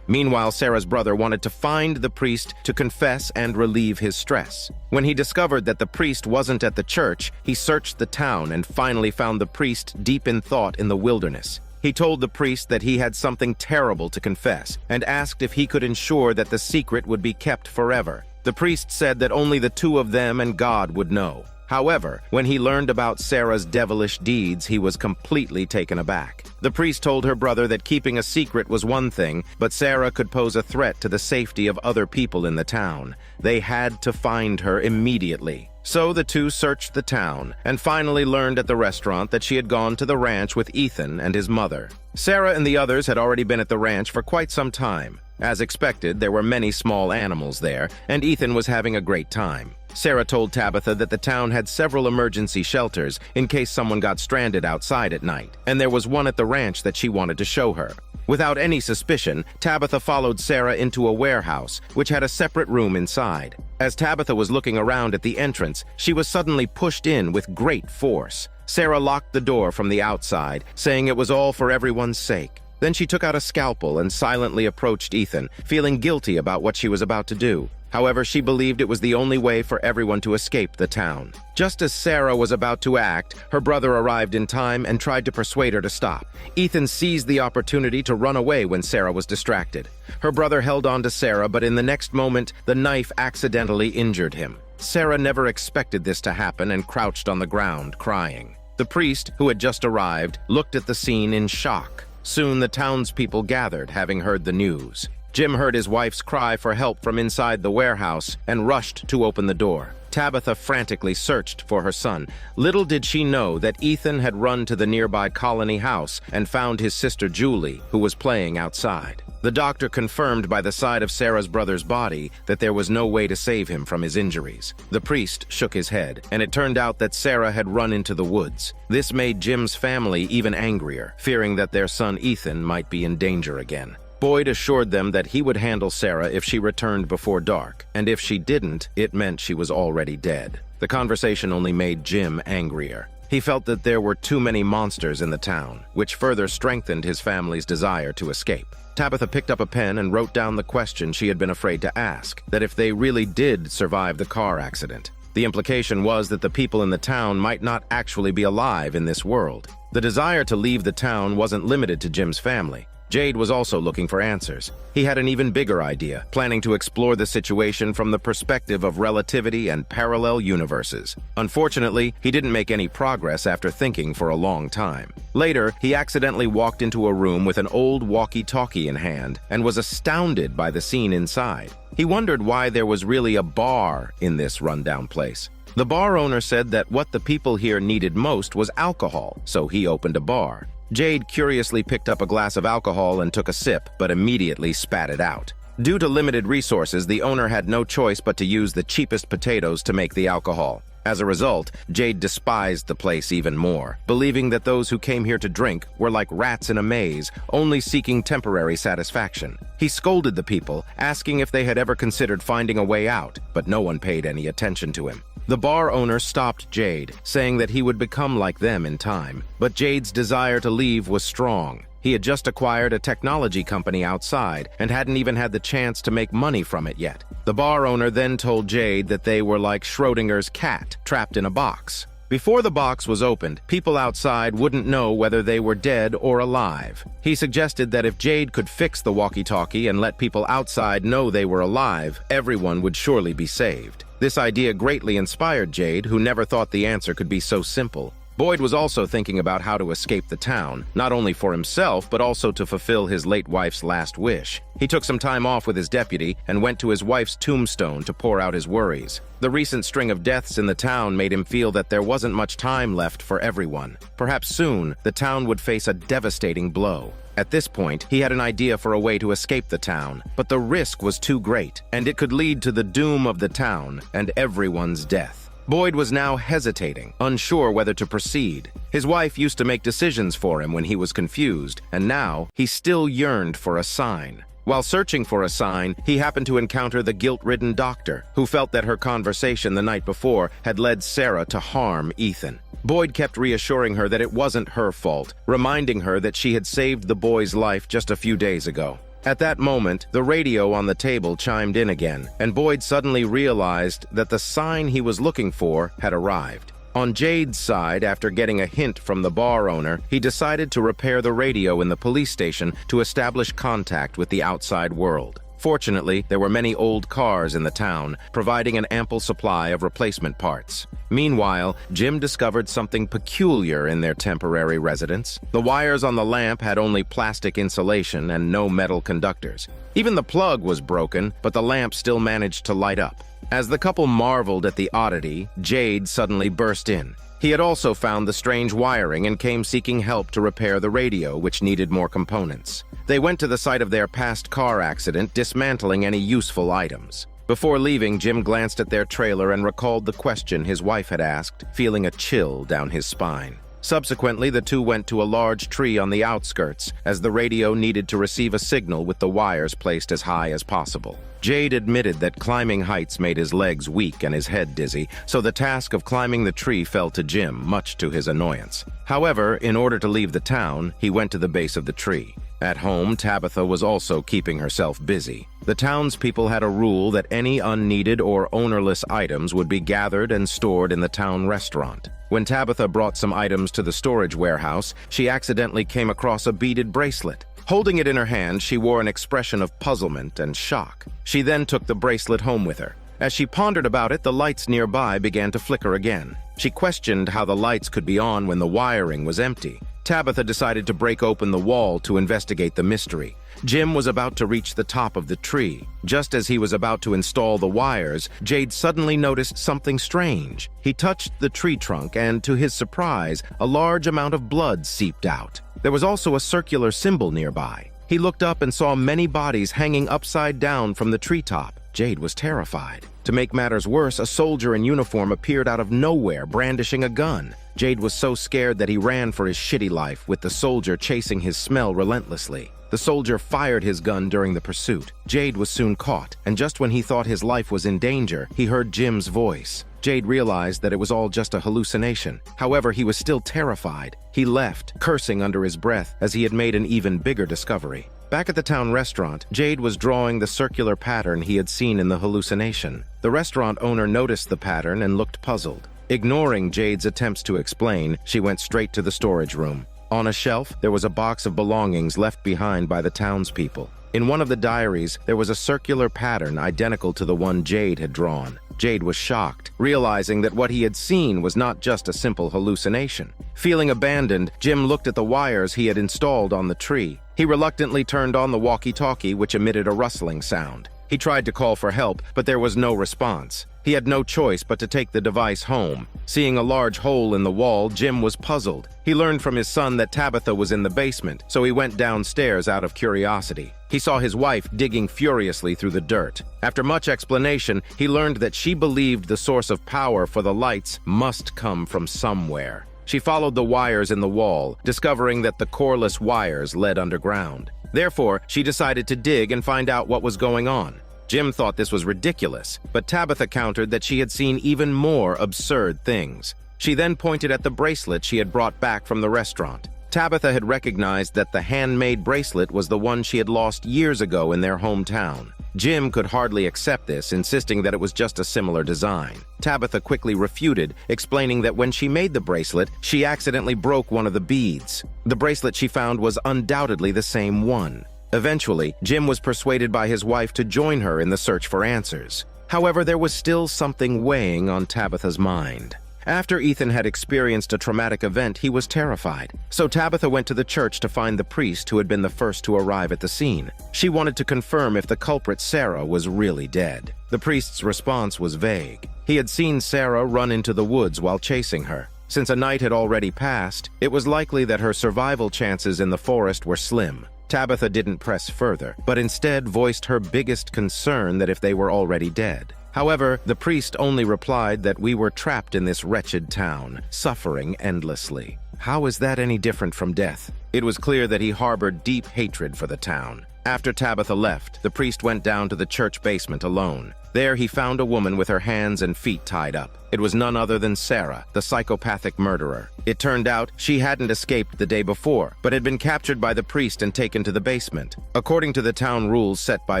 Meanwhile, Sarah's brother wanted to find the priest to confess and relieve his stress. When he discovered that the priest wasn't at the church, he searched the town and finally found the priest deep in thought in the wilderness. He told the priest that he had something terrible to confess and asked if he could ensure that the secret would be kept forever. The priest said that only the two of them and God would know. However, when he learned about Sarah's devilish deeds, he was completely taken aback. The priest told her brother that keeping a secret was one thing, but Sarah could pose a threat to the safety of other people in the town. They had to find her immediately. So the two searched the town and finally learned at the restaurant that she had gone to the ranch with Ethan and his mother. Sarah and the others had already been at the ranch for quite some time. As expected, there were many small animals there, and Ethan was having a great time. Sarah told Tabitha that the town had several emergency shelters in case someone got stranded outside at night, and there was one at the ranch that she wanted to show her. Without any suspicion, Tabitha followed Sarah into a warehouse, which had a separate room inside. As Tabitha was looking around at the entrance, she was suddenly pushed in with great force. Sarah locked the door from the outside, saying it was all for everyone's sake. Then she took out a scalpel and silently approached Ethan, feeling guilty about what she was about to do. However, she believed it was the only way for everyone to escape the town. Just as Sarah was about to act, her brother arrived in time and tried to persuade her to stop. Ethan seized the opportunity to run away when Sarah was distracted. Her brother held on to Sarah, but in the next moment, the knife accidentally injured him. Sarah never expected this to happen and crouched on the ground, crying. The priest, who had just arrived, looked at the scene in shock. Soon the townspeople gathered, having heard the news. Jim heard his wife's cry for help from inside the warehouse and rushed to open the door. Tabitha frantically searched for her son. Little did she know that Ethan had run to the nearby colony house and found his sister Julie, who was playing outside. The doctor confirmed by the side of Sarah's brother's body that there was no way to save him from his injuries. The priest shook his head, and it turned out that Sarah had run into the woods. This made Jim's family even angrier, fearing that their son Ethan might be in danger again. Boyd assured them that he would handle Sarah if she returned before dark, and if she didn't, it meant she was already dead. The conversation only made Jim angrier. He felt that there were too many monsters in the town, which further strengthened his family's desire to escape. Tabitha picked up a pen and wrote down the question she had been afraid to ask, that if they really did survive the car accident. The implication was that the people in the town might not actually be alive in this world. The desire to leave the town wasn't limited to Jim's family. Jade was also looking for answers. He had an even bigger idea, planning to explore the situation from the perspective of relativity and parallel universes. Unfortunately, he didn't make any progress after thinking for a long time. Later, he accidentally walked into a room with an old walkie-talkie in hand and was astounded by the scene inside. He wondered why there was really a bar in this rundown place. The bar owner said that what the people here needed most was alcohol, so he opened a bar. Jade curiously picked up a glass of alcohol and took a sip, but immediately spat it out. Due to limited resources, the owner had no choice but to use the cheapest potatoes to make the alcohol. As a result, Jade despised the place even more, believing that those who came here to drink were like rats in a maze, only seeking temporary satisfaction. He scolded the people, asking if they had ever considered finding a way out, but no one paid any attention to him. The bar owner stopped Jade, saying that he would become like them in time, but Jade's desire to leave was strong. He had just acquired a technology company outside and hadn't even had the chance to make money from it yet. The bar owner then told Jade that they were like Schrodinger's cat, trapped in a box. Before the box was opened, people outside wouldn't know whether they were dead or alive. He suggested that if Jade could fix the walkie-talkie and let people outside know they were alive, everyone would surely be saved. This idea greatly inspired Jade, who never thought the answer could be so simple. Boyd was also thinking about how to escape the town, not only for himself, but also to fulfill his late wife's last wish. He took some time off with his deputy and went to his wife's tombstone to pour out his worries. The recent string of deaths in the town made him feel that there wasn't much time left for everyone. Perhaps soon, the town would face a devastating blow. At this point, he had an idea for a way to escape the town, but the risk was too great, and it could lead to the doom of the town and everyone's death. Boyd was now hesitating, unsure whether to proceed. His wife used to make decisions for him when he was confused, and now he still yearned for a sign. While searching for a sign, he happened to encounter the guilt-ridden doctor, who felt that her conversation the night before had led Sarah to harm Ethan. Boyd kept reassuring her that it wasn't her fault, reminding her that she had saved the boy's life just a few days ago. At that moment, the radio on the table chimed in again, and Boyd suddenly realized that the sign he was looking for had arrived. On Jade's side, after getting a hint from the bar owner, he decided to repair the radio in the police station to establish contact with the outside world. Fortunately, there were many old cars in the town, providing an ample supply of replacement parts. Meanwhile, Jim discovered something peculiar in their temporary residence. The wires on the lamp had only plastic insulation and no metal conductors. Even the plug was broken, but the lamp still managed to light up. As the couple marveled at the oddity, Jade suddenly burst in. He had also found the strange wiring and came seeking help to repair the radio, which needed more components. They went to the site of their past car accident, dismantling any useful items. Before leaving, Jim glanced at their trailer and recalled the question his wife had asked, feeling a chill down his spine. Subsequently, the two went to a large tree on the outskirts, as the radio needed to receive a signal with the wires placed as high as possible. Jade admitted that climbing heights made his legs weak and his head dizzy, so the task of climbing the tree fell to Jim, much to his annoyance. However, in order to leave the town, he went to the base of the tree. At home, Tabitha was also keeping herself busy. The townspeople had a rule that any unneeded or ownerless items would be gathered and stored in the town restaurant. When Tabitha brought some items to the storage warehouse, she accidentally came across a beaded bracelet. Holding it in her hand, she wore an expression of puzzlement and shock. She then took the bracelet home with her. As she pondered about it, the lights nearby began to flicker again. She questioned how the lights could be on when the wiring was empty. Tabitha decided to break open the wall to investigate the mystery. Jim was about to reach the top of the tree. Just as he was about to install the wires, Jade suddenly noticed something strange. He touched the tree trunk and, to his surprise, a large amount of blood seeped out. There was also a circular symbol nearby. He looked up and saw many bodies hanging upside down from the treetop. Jade was terrified. To make matters worse, a soldier in uniform appeared out of nowhere, brandishing a gun. Jade was so scared that he ran for his shitty life, with the soldier chasing his smell relentlessly. The soldier fired his gun during the pursuit. Jade was soon caught, and just when he thought his life was in danger, he heard Jim's voice. Jade realized that it was all just a hallucination. However, he was still terrified. He left, cursing under his breath, as he had made an even bigger discovery. Back at the town restaurant, Jade was drawing the circular pattern he had seen in the hallucination. The restaurant owner noticed the pattern and looked puzzled. Ignoring Jade's attempts to explain, she went straight to the storage room. On a shelf, there was a box of belongings left behind by the townspeople. In one of the diaries, there was a circular pattern identical to the one Jade had drawn. Jade was shocked, realizing that what he had seen was not just a simple hallucination. Feeling abandoned, Jim looked at the wires he had installed on the tree. He reluctantly turned on the walkie-talkie, which emitted a rustling sound. He tried to call for help, but there was no response. He had no choice but to take the device home. Seeing a large hole in the wall, Jim was puzzled. He learned from his son that Tabitha was in the basement, so he went downstairs out of curiosity. He saw his wife digging furiously through the dirt. After much explanation, he learned that she believed the source of power for the lights must come from somewhere. She followed the wires in the wall, discovering that the coreless wires led underground. Therefore, she decided to dig and find out what was going on. Jim thought this was ridiculous, but Tabitha countered that she had seen even more absurd things. She then pointed at the bracelet she had brought back from the restaurant. Tabitha had recognized that the handmade bracelet was the one she had lost years ago in their hometown. Jim could hardly accept this, insisting that it was just a similar design. Tabitha quickly refuted, explaining that when she made the bracelet, she accidentally broke one of the beads. The bracelet she found was undoubtedly the same one. Eventually, Jim was persuaded by his wife to join her in the search for answers. However, there was still something weighing on Tabitha's mind. After Ethan had experienced a traumatic event, he was terrified. So Tabitha went to the church to find the priest who had been the first to arrive at the scene. She wanted to confirm if the culprit Sarah was really dead. The priest's response was vague. He had seen Sarah run into the woods while chasing her. Since a night had already passed, it was likely that her survival chances in the forest were slim. Tabitha didn't press further, but instead voiced her biggest concern that if they were already dead. However, the priest only replied that we were trapped in this wretched town, suffering endlessly. How is that any different from death? It was clear that he harbored deep hatred for the town. After Tabitha left, the priest went down to the church basement alone. There he found a woman with her hands and feet tied up. It was none other than Sarah, the psychopathic murderer. It turned out she hadn't escaped the day before, but had been captured by the priest and taken to the basement. According to the town rules set by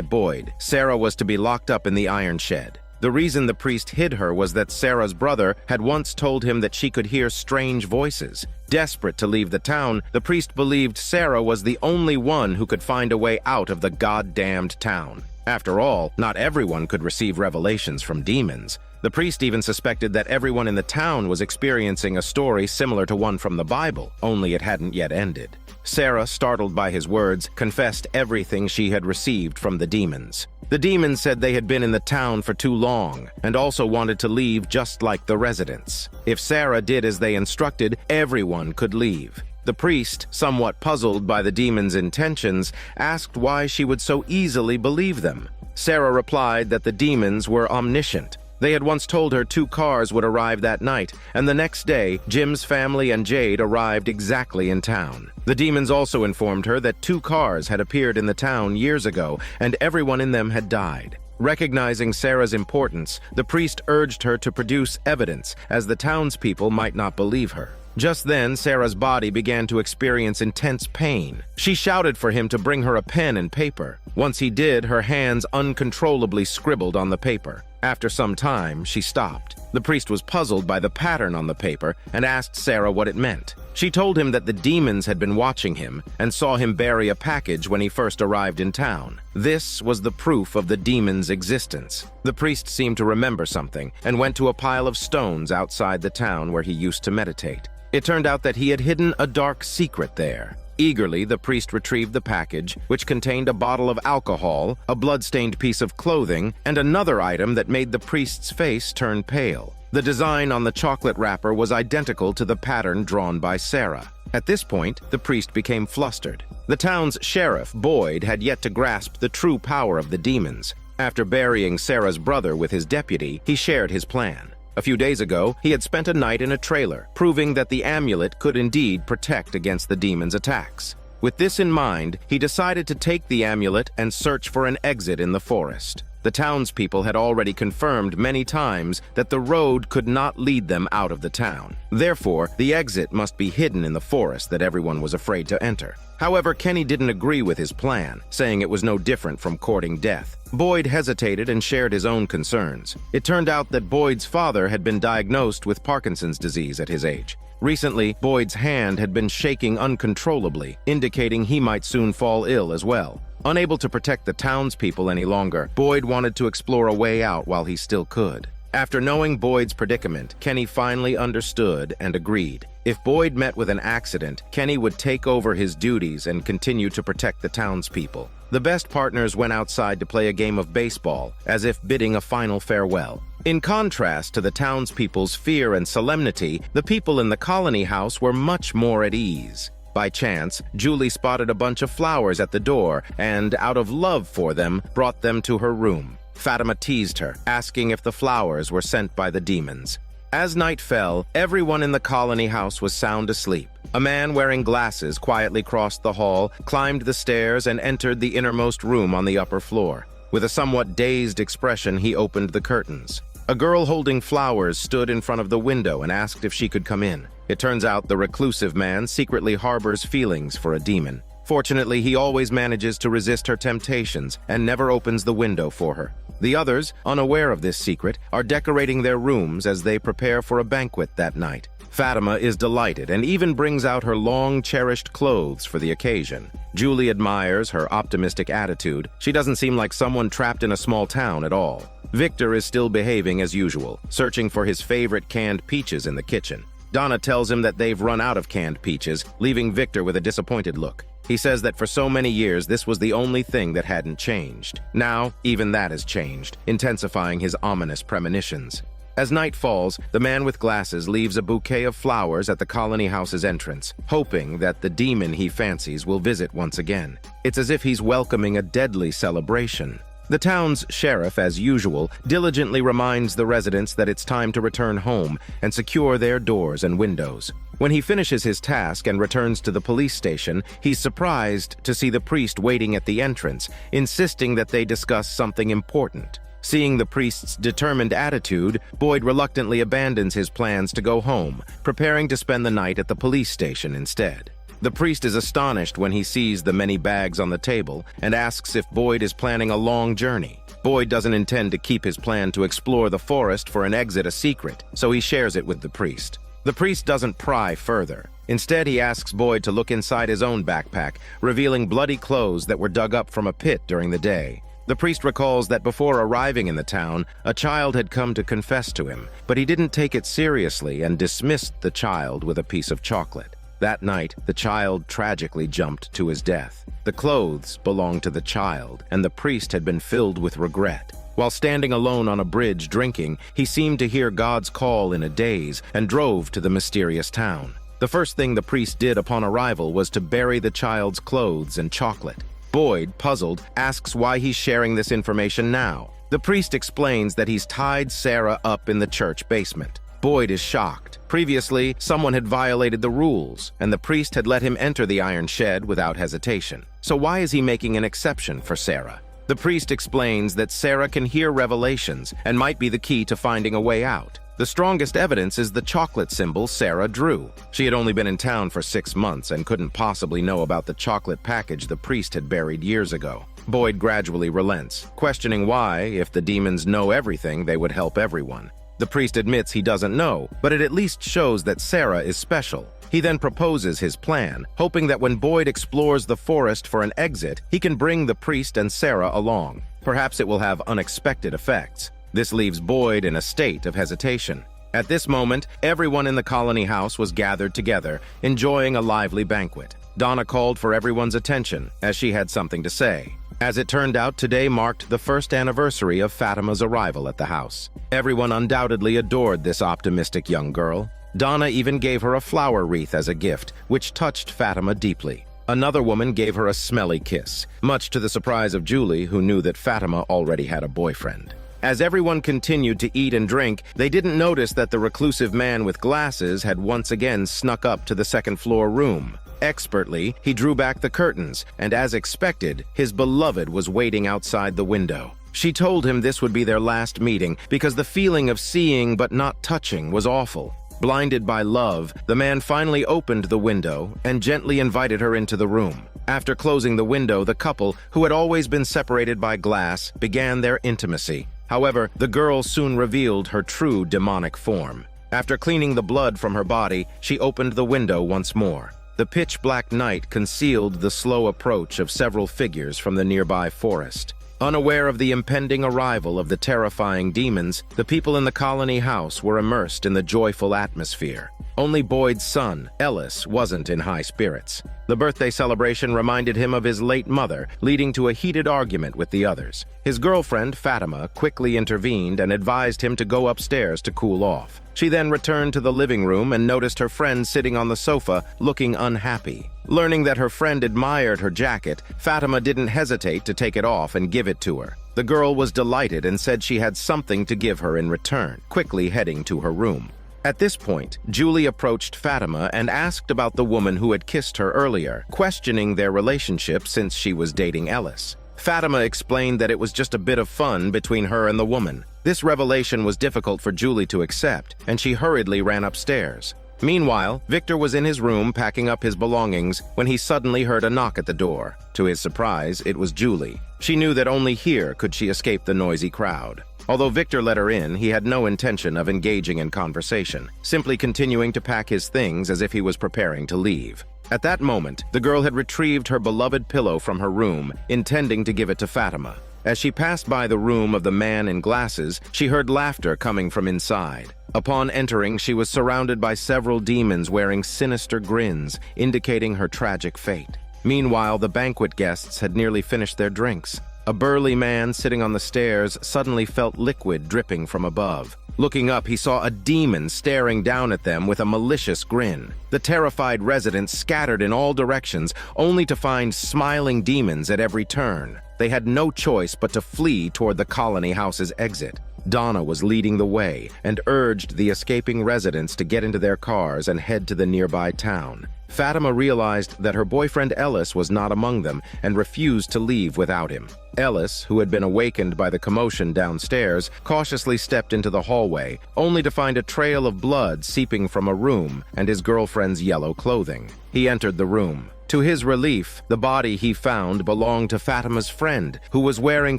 Boyd, Sarah was to be locked up in the iron shed. The reason the priest hid her was that Sarah's brother had once told him that she could hear strange voices. Desperate to leave the town, the priest believed Sarah was the only one who could find a way out of the goddamned town. After all, not everyone could receive revelations from demons. The priest even suspected that everyone in the town was experiencing a story similar to one from the Bible, only it hadn't yet ended. Sarah, startled by his words, confessed everything she had received from the demons. The demons said they had been in the town for too long, and also wanted to leave just like the residents. If Sarah did as they instructed, everyone could leave. The priest, somewhat puzzled by the demons' intentions, asked why she would so easily believe them. Sarah replied that the demons were omniscient. They had once told her 2 cars would arrive that night, and the next day, Jim's family and Jade arrived exactly in town. The demons also informed her that 2 cars had appeared in the town years ago, and everyone in them had died. Recognizing Sarah's importance, the priest urged her to produce evidence, as the townspeople might not believe her. Just then, Sarah's body began to experience intense pain. She shouted for him to bring her a pen and paper. Once he did, her hands uncontrollably scribbled on the paper. After some time, she stopped. The priest was puzzled by the pattern on the paper and asked Sarah what it meant. She told him that the demons had been watching him and saw him bury a package when he first arrived in town. This was the proof of the demons' existence. The priest seemed to remember something and went to a pile of stones outside the town where he used to meditate. It turned out that he had hidden a dark secret there. Eagerly, the priest retrieved the package, which contained a bottle of alcohol, a blood-stained piece of clothing, and another item that made the priest's face turn pale. The design on the chocolate wrapper was identical to the pattern drawn by Sarah. At this point, the priest became flustered. The town's sheriff, Boyd, had yet to grasp the true power of the demons. After burying Sarah's brother with his deputy, he shared his plan. A few days ago, he had spent a night in a trailer, proving that the amulet could indeed protect against the demons' attacks. With this in mind, he decided to take the amulet and search for an exit in the forest. The townspeople had already confirmed many times that the road could not lead them out of the town. Therefore, the exit must be hidden in the forest that everyone was afraid to enter. However, Kenny didn't agree with his plan, saying it was no different from courting death. Boyd hesitated and shared his own concerns. It turned out that Boyd's father had been diagnosed with Parkinson's disease at his age. Recently, Boyd's hand had been shaking uncontrollably, indicating he might soon fall ill as well. Unable to protect the townspeople any longer, Boyd wanted to explore a way out while he still could. After knowing Boyd's predicament, Kenny finally understood and agreed. If Boyd met with an accident, Kenny would take over his duties and continue to protect the townspeople. The best partners went outside to play a game of baseball, as if bidding a final farewell. In contrast to the townspeople's fear and solemnity, the people in the colony house were much more at ease. By chance, Julie spotted a bunch of flowers at the door and, out of love for them, brought them to her room. Fatima teased her, asking if the flowers were sent by the demons. As night fell, everyone in the colony house was sound asleep. A man wearing glasses quietly crossed the hall, climbed the stairs, and entered the innermost room on the upper floor. With a somewhat dazed expression, he opened the curtains. A girl holding flowers stood in front of the window and asked if she could come in. It turns out the reclusive man secretly harbors feelings for a demon. Fortunately, he always manages to resist her temptations and never opens the window for her. The others, unaware of this secret, are decorating their rooms as they prepare for a banquet that night. Fatima is delighted and even brings out her long-cherished clothes for the occasion. Julie admires her optimistic attitude. She doesn't seem like someone trapped in a small town at all. Victor is still behaving as usual, searching for his favorite canned peaches in the kitchen. Donna tells him that they've run out of canned peaches, leaving Victor with a disappointed look. He says that for so many years this was the only thing that hadn't changed. Now, even that has changed, intensifying his ominous premonitions. As night falls, the man with glasses leaves a bouquet of flowers at the colony house's entrance, hoping that the demon he fancies will visit once again. It's as if he's welcoming a deadly celebration. The town's sheriff, as usual, diligently reminds the residents that it's time to return home and secure their doors and windows. When he finishes his task and returns to the police station, he's surprised to see the priest waiting at the entrance, insisting that they discuss something important. Seeing the priest's determined attitude, Boyd reluctantly abandons his plans to go home, preparing to spend the night at the police station instead. The priest is astonished when he sees the many bags on the table and asks if Boyd is planning a long journey. Boyd doesn't intend to keep his plan to explore the forest for an exit a secret, so he shares it with the priest. The priest doesn't pry further. Instead, he asks Boyd to look inside his own backpack, revealing bloody clothes that were dug up from a pit during the day. The priest recalls that before arriving in the town, a child had come to confess to him, but he didn't take it seriously and dismissed the child with a piece of chocolate. That night, the child tragically jumped to his death. The clothes belonged to the child, and the priest had been filled with regret. While standing alone on a bridge drinking, he seemed to hear God's call in a daze and drove to the mysterious town. The first thing the priest did upon arrival was to bury the child's clothes and chocolate. Boyd, puzzled, asks why he's sharing this information now. The priest explains that he's tied Sarah up in the church basement. Boyd is shocked. Previously, someone had violated the rules, and the priest had let him enter the iron shed without hesitation. So why is he making an exception for Sarah? The priest explains that Sarah can hear revelations and might be the key to finding a way out. The strongest evidence is the chocolate symbol Sarah drew. She had only been in town for 6 months and couldn't possibly know about the chocolate package the priest had buried years ago. Boyd gradually relents, questioning why, if the demons know everything, they would help everyone. The priest admits he doesn't know, but it at least shows that Sarah is special. He then proposes his plan, hoping that when Boyd explores the forest for an exit, he can bring the priest and Sarah along. Perhaps it will have unexpected effects. This leaves Boyd in a state of hesitation. At this moment, everyone in the colony house was gathered together, enjoying a lively banquet. Donna called for everyone's attention, as she had something to say. As it turned out, today marked the first anniversary of Fatima's arrival at the house. Everyone undoubtedly adored this optimistic young girl. Donna even gave her a flower wreath as a gift, which touched Fatima deeply. Another woman gave her a smelly kiss, much to the surprise of Julie, who knew that Fatima already had a boyfriend. As everyone continued to eat and drink, they didn't notice that the reclusive man with glasses had once again snuck up to the second-floor room. Expertly, he drew back the curtains, and as expected, his beloved was waiting outside the window. She told him this would be their last meeting because the feeling of seeing but not touching was awful. Blinded by love, the man finally opened the window and gently invited her into the room. After closing the window, the couple, who had always been separated by glass, began their intimacy. However, the girl soon revealed her true demonic form. After cleaning the blood from her body, she opened the window once more. The pitch-black night concealed the slow approach of several figures from the nearby forest. Unaware of the impending arrival of the terrifying demons, the people in the colony house were immersed in the joyful atmosphere. Only Boyd's son, Ellis, wasn't in high spirits. The birthday celebration reminded him of his late mother, leading to a heated argument with the others. His girlfriend, Fatima, quickly intervened and advised him to go upstairs to cool off. She then returned to the living room and noticed her friend sitting on the sofa, looking unhappy. Learning that her friend admired her jacket, Fatima didn't hesitate to take it off and give it to her. The girl was delighted and said she had something to give her in return, quickly heading to her room. At this point, Julie approached Fatima and asked about the woman who had kissed her earlier, questioning their relationship since she was dating Ellis. Fatima explained that it was just a bit of fun between her and the woman. This revelation was difficult for Julie to accept, and she hurriedly ran upstairs. Meanwhile, Victor was in his room packing up his belongings when he suddenly heard a knock at the door. To his surprise, it was Julie. She knew that only here could she escape the noisy crowd. Although Victor let her in, he had no intention of engaging in conversation, simply continuing to pack his things as if he was preparing to leave. At that moment, the girl had retrieved her beloved pillow from her room, intending to give it to Fatima. As she passed by the room of the man in glasses, she heard laughter coming from inside. Upon entering, she was surrounded by several demons wearing sinister grins, indicating her tragic fate. Meanwhile, the banquet guests had nearly finished their drinks. A burly man sitting on the stairs suddenly felt liquid dripping from above. Looking up, he saw a demon staring down at them with a malicious grin. The terrified residents scattered in all directions, only to find smiling demons at every turn. They had no choice but to flee toward the colony house's exit. Donna was leading the way and urged the escaping residents to get into their cars and head to the nearby town. Fatima realized that her boyfriend Ellis was not among them and refused to leave without him. Ellis, who had been awakened by the commotion downstairs, cautiously stepped into the hallway, only to find a trail of blood seeping from a room and his girlfriend's yellow clothing. He entered the room. To his relief, the body he found belonged to Fatima's friend, who was wearing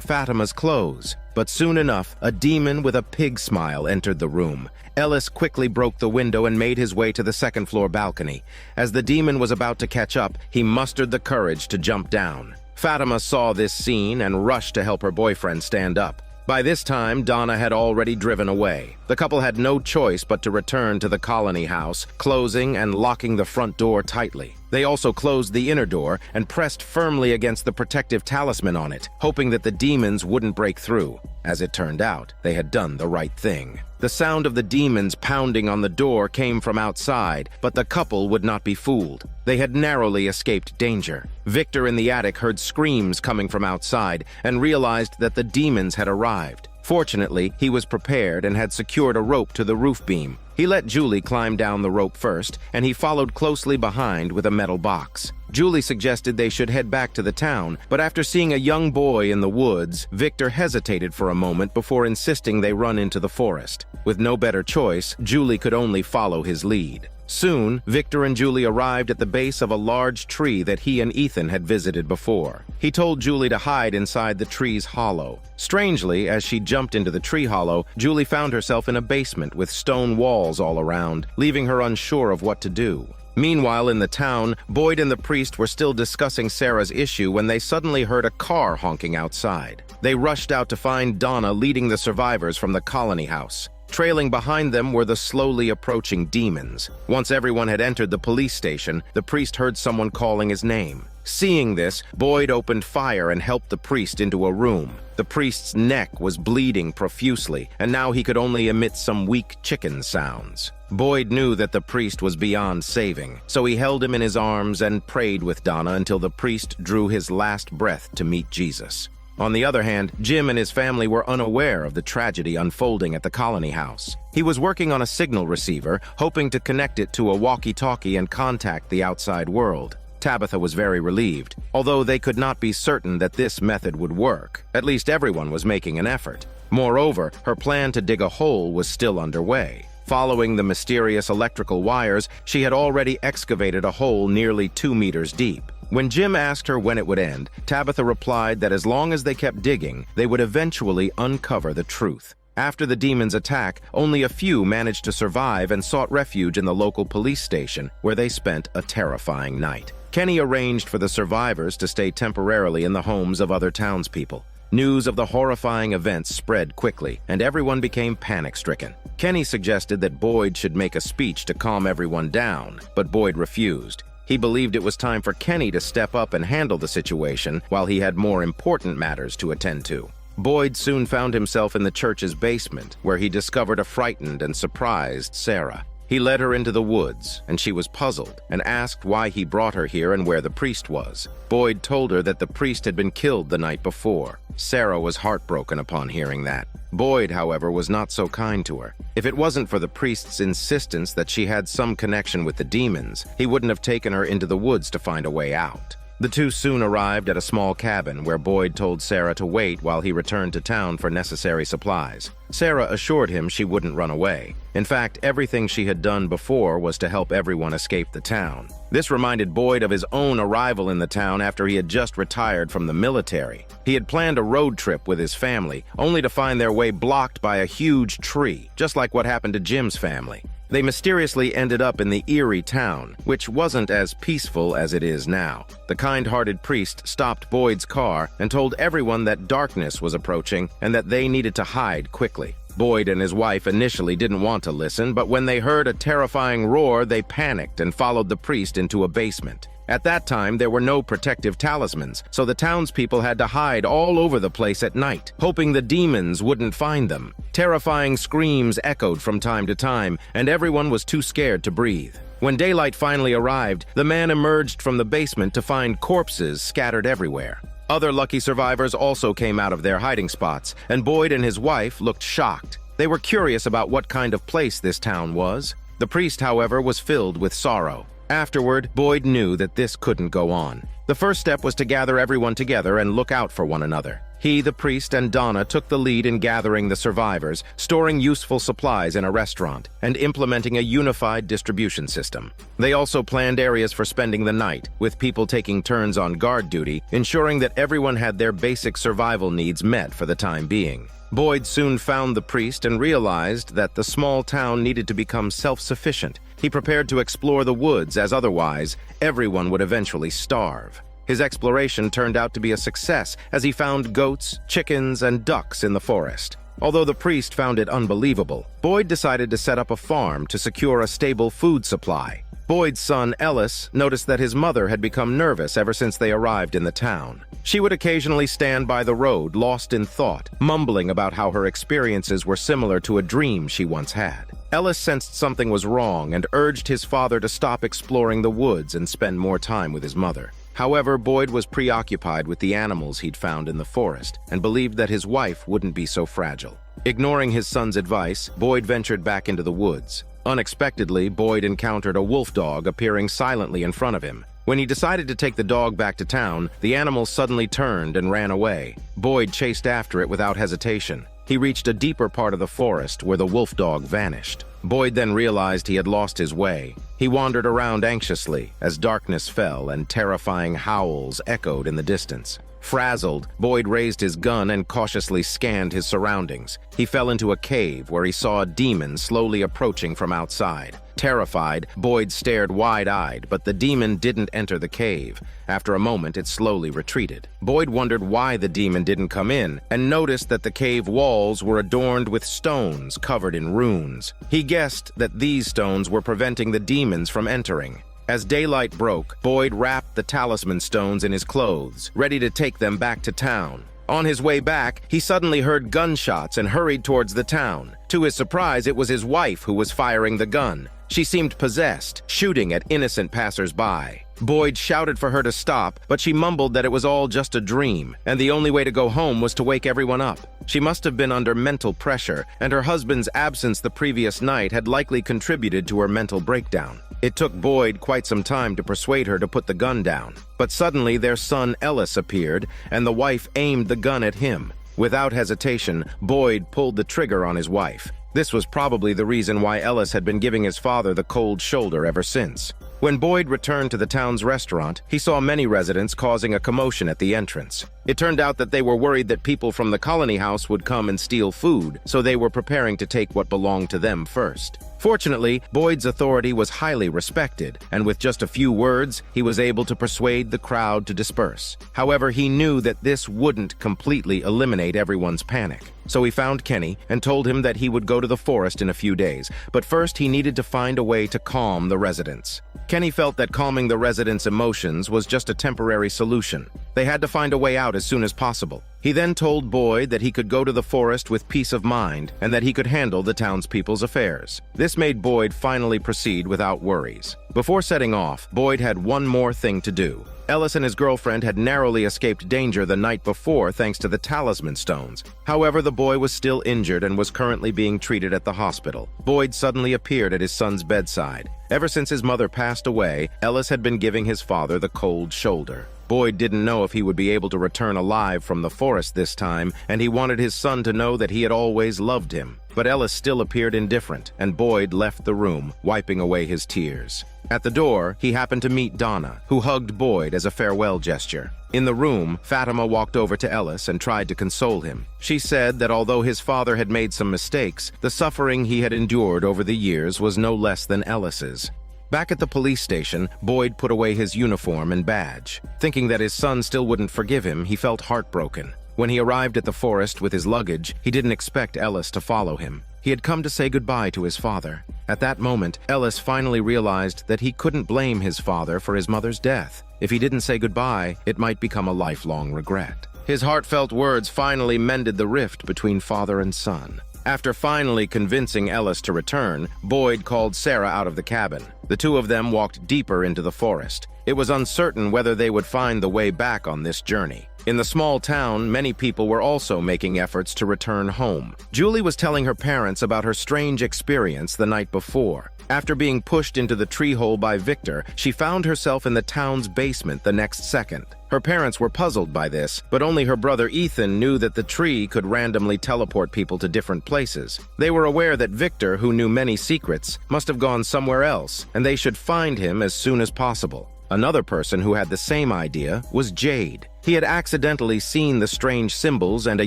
Fatima's clothes. But soon enough, a demon with a pig smile entered the room. Ellis quickly broke the window and made his way to the second-floor balcony. As the demon was about to catch up, he mustered the courage to jump down. Fatima saw this scene and rushed to help her boyfriend stand up. By this time, Donna had already driven away. The couple had no choice but to return to the colony house, closing and locking the front door tightly. They also closed the inner door and pressed firmly against the protective talisman on it, hoping that the demons wouldn't break through. As it turned out, they had done the right thing. The sound of the demons pounding on the door came from outside, but the couple would not be fooled. They had narrowly escaped danger. Victor in the attic heard screams coming from outside and realized that the demons had arrived. Fortunately, he was prepared and had secured a rope to the roof beam. He let Julie climb down the rope first, and he followed closely behind with a metal box. Julie suggested they should head back to the town, but after seeing a young boy in the woods, Victor hesitated for a moment before insisting they run into the forest. With no better choice, Julie could only follow his lead. Soon, Victor and Julie arrived at the base of a large tree that he and Ethan had visited before. He told Julie to hide inside the tree's hollow. Strangely, as she jumped into the tree hollow, Julie found herself in a basement with stone walls all around, leaving her unsure of what to do. Meanwhile, in the town, Boyd and the priest were still discussing Sarah's issue when they suddenly heard a car honking outside. They rushed out to find Donna leading the survivors from the colony house. Trailing behind them were the slowly approaching demons. Once everyone had entered the police station, the priest heard someone calling his name. Seeing this, Boyd opened fire and helped the priest into a room. The priest's neck was bleeding profusely, and now he could only emit some weak chicken sounds. Boyd knew that the priest was beyond saving, so he held him in his arms and prayed with Donna until the priest drew his last breath to meet Jesus. On the other hand, Jim and his family were unaware of the tragedy unfolding at the colony house. He was working on a signal receiver, hoping to connect it to a walkie-talkie and contact the outside world. Tabitha was very relieved, although they could not be certain that this method would work. At least everyone was making an effort. Moreover, her plan to dig a hole was still underway. Following the mysterious electrical wires, she had already excavated a hole nearly 2 meters deep. When Jim asked her when it would end, Tabitha replied that as long as they kept digging, they would eventually uncover the truth. After the demons' attack, only a few managed to survive and sought refuge in the local police station, where they spent a terrifying night. Kenny arranged for the survivors to stay temporarily in the homes of other townspeople. News of the horrifying events spread quickly, and everyone became panic-stricken. Kenny suggested that Boyd should make a speech to calm everyone down, but Boyd refused. He believed it was time for Kenny to step up and handle the situation while he had more important matters to attend to. Boyd soon found himself in the church's basement, where he discovered a frightened and surprised Sarah. He led her into the woods, and she was puzzled and asked why he brought her here and where the priest was. Boyd told her that the priest had been killed the night before. Sarah was heartbroken upon hearing that. Boyd, however, was not so kind to her. If it wasn't for the priest's insistence that she had some connection with the demons, he wouldn't have taken her into the woods to find a way out. The two soon arrived at a small cabin where Boyd told Sarah to wait while he returned to town for necessary supplies. Sarah assured him she wouldn't run away. In fact, everything she had done before was to help everyone escape the town. This reminded Boyd of his own arrival in the town after he had just retired from the military. He had planned a road trip with his family, only to find their way blocked by a huge tree, just like what happened to Jim's family. They mysteriously ended up in the eerie town, which wasn't as peaceful as it is now. The kind-hearted priest stopped Boyd's car and told everyone that darkness was approaching and that they needed to hide quickly. Boyd and his wife initially didn't want to listen, but when they heard a terrifying roar, they panicked and followed the priest into a basement. At that time, there were no protective talismans, so the townspeople had to hide all over the place at night, hoping the demons wouldn't find them. Terrifying screams echoed from time to time, and everyone was too scared to breathe. When daylight finally arrived, the man emerged from the basement to find corpses scattered everywhere. Other lucky survivors also came out of their hiding spots, and Boyd and his wife looked shocked. They were curious about what kind of place this town was. The priest, however, was filled with sorrow. Afterward, Boyd knew that this couldn't go on. The first step was to gather everyone together and look out for one another. He, the priest, and Donna took the lead in gathering the survivors, storing useful supplies in a restaurant, and implementing a unified distribution system. They also planned areas for spending the night, with people taking turns on guard duty, ensuring that everyone had their basic survival needs met for the time being. Boyd soon found the priest and realized that the small town needed to become self-sufficient. He prepared to explore the woods, as otherwise, everyone would eventually starve. His exploration turned out to be a success, as he found goats, chickens, and ducks in the forest. Although the priest found it unbelievable, Boyd decided to set up a farm to secure a stable food supply. Boyd's son, Ellis, noticed that his mother had become nervous ever since they arrived in the town. She would occasionally stand by the road, lost in thought, mumbling about how her experiences were similar to a dream she once had. Ellis sensed something was wrong and urged his father to stop exploring the woods and spend more time with his mother. However, Boyd was preoccupied with the animals he'd found in the forest and believed that his wife wouldn't be so fragile. Ignoring his son's advice, Boyd ventured back into the woods. Unexpectedly, Boyd encountered a wolf dog appearing silently in front of him. When he decided to take the dog back to town, the animal suddenly turned and ran away. Boyd chased after it without hesitation. He reached a deeper part of the forest where the wolf dog vanished. Boyd then realized he had lost his way. He wandered around anxiously as darkness fell and terrifying howls echoed in the distance. Frazzled, Boyd raised his gun and cautiously scanned his surroundings. He fell into a cave where he saw a demon slowly approaching from outside. Terrified, Boyd stared wide-eyed, but the demon didn't enter the cave. After a moment, it slowly retreated. Boyd wondered why the demon didn't come in, and noticed that the cave walls were adorned with stones covered in runes. He guessed that these stones were preventing the demons from entering. As daylight broke, Boyd wrapped the talisman stones in his clothes, ready to take them back to town. On his way back, he suddenly heard gunshots and hurried towards the town. To his surprise, it was his wife who was firing the gun. She seemed possessed, shooting at innocent passers-by. Boyd shouted for her to stop, but she mumbled that it was all just a dream, and the only way to go home was to wake everyone up. She must have been under mental pressure, and her husband's absence the previous night had likely contributed to her mental breakdown. It took Boyd quite some time to persuade her to put the gun down. But suddenly their son Ellis appeared, and the wife aimed the gun at him. Without hesitation, Boyd pulled the trigger on his wife. This was probably the reason why Ellis had been giving his father the cold shoulder ever since. When Boyd returned to the town's restaurant, he saw many residents causing a commotion at the entrance. It turned out that they were worried that people from the colony house would come and steal food, so they were preparing to take what belonged to them first. Fortunately, Boyd's authority was highly respected, and with just a few words, he was able to persuade the crowd to disperse. However, he knew that this wouldn't completely eliminate everyone's panic. So he found Kenny and told him that he would go to the forest in a few days, but first he needed to find a way to calm the residents. Kenny felt that calming the residents' emotions was just a temporary solution. They had to find a way out as soon as possible. He then told Boyd that he could go to the forest with peace of mind and that he could handle the townspeople's affairs. This made Boyd finally proceed without worries. Before setting off, Boyd had one more thing to do. Ellis and his girlfriend had narrowly escaped danger the night before thanks to the talisman stones. However, the boy was still injured and was currently being treated at the hospital. Boyd suddenly appeared at his son's bedside. Ever since his mother passed away, Ellis had been giving his father the cold shoulder. Boyd didn't know if he would be able to return alive from the forest this time, and he wanted his son to know that he had always loved him. But Ellis still appeared indifferent, and Boyd left the room, wiping away his tears. At the door, he happened to meet Donna, who hugged Boyd as a farewell gesture. In the room, Fatima walked over to Ellis and tried to console him. She said that although his father had made some mistakes, the suffering he had endured over the years was no less than Ellis's. Back at the police station, Boyd put away his uniform and badge. Thinking that his son still wouldn't forgive him, he felt heartbroken. When he arrived at the forest with his luggage, he didn't expect Ellis to follow him. He had come to say goodbye to his father. At that moment, Ellis finally realized that he couldn't blame his father for his mother's death. If he didn't say goodbye, it might become a lifelong regret. His heartfelt words finally mended the rift between father and son. After finally convincing Ellis to return, Boyd called Sarah out of the cabin. The two of them walked deeper into the forest. It was uncertain whether they would find the way back on this journey. In the small town, many people were also making efforts to return home. Julie was telling her parents about her strange experience the night before. After being pushed into the tree hole by Victor, she found herself in the town's basement the next second. Her parents were puzzled by this, but only her brother Ethan knew that the tree could randomly teleport people to different places. They were aware that Victor, who knew many secrets, must have gone somewhere else, and they should find him as soon as possible. Another person who had the same idea was Jade. He had accidentally seen the strange symbols and a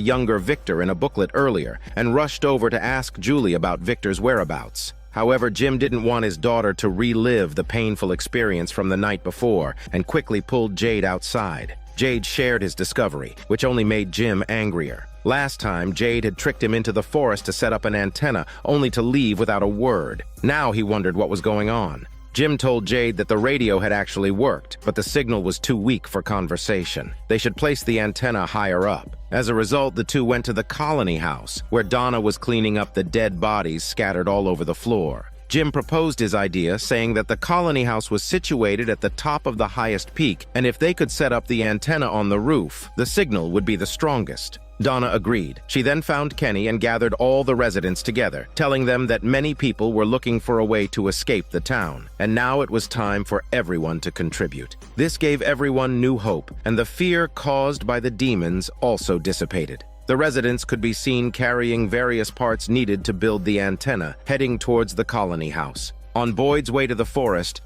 younger Victor in a booklet earlier, and rushed over to ask Julie about Victor's whereabouts. However, Jim didn't want his daughter to relive the painful experience from the night before, and quickly pulled Jade outside. Jade shared his discovery, which only made Jim angrier. Last time, Jade had tricked him into the forest to set up an antenna, only to leave without a word. Now he wondered what was going on. Jim told Jade that the radio had actually worked, but the signal was too weak for conversation. They should place the antenna higher up. As a result, the two went to the colony house, where Donna was cleaning up the dead bodies scattered all over the floor. Jim proposed his idea, saying that the colony house was situated at the top of the highest peak, and if they could set up the antenna on the roof, the signal would be the strongest. Donna agreed. She then found Kenny and gathered all the residents together, telling them that many people were looking for a way to escape the town, and now it was time for everyone to contribute. This gave everyone new hope, and the fear caused by the demons also dissipated. The residents could be seen carrying various parts needed to build the antenna, heading towards the colony house. On Boyd's way to the forest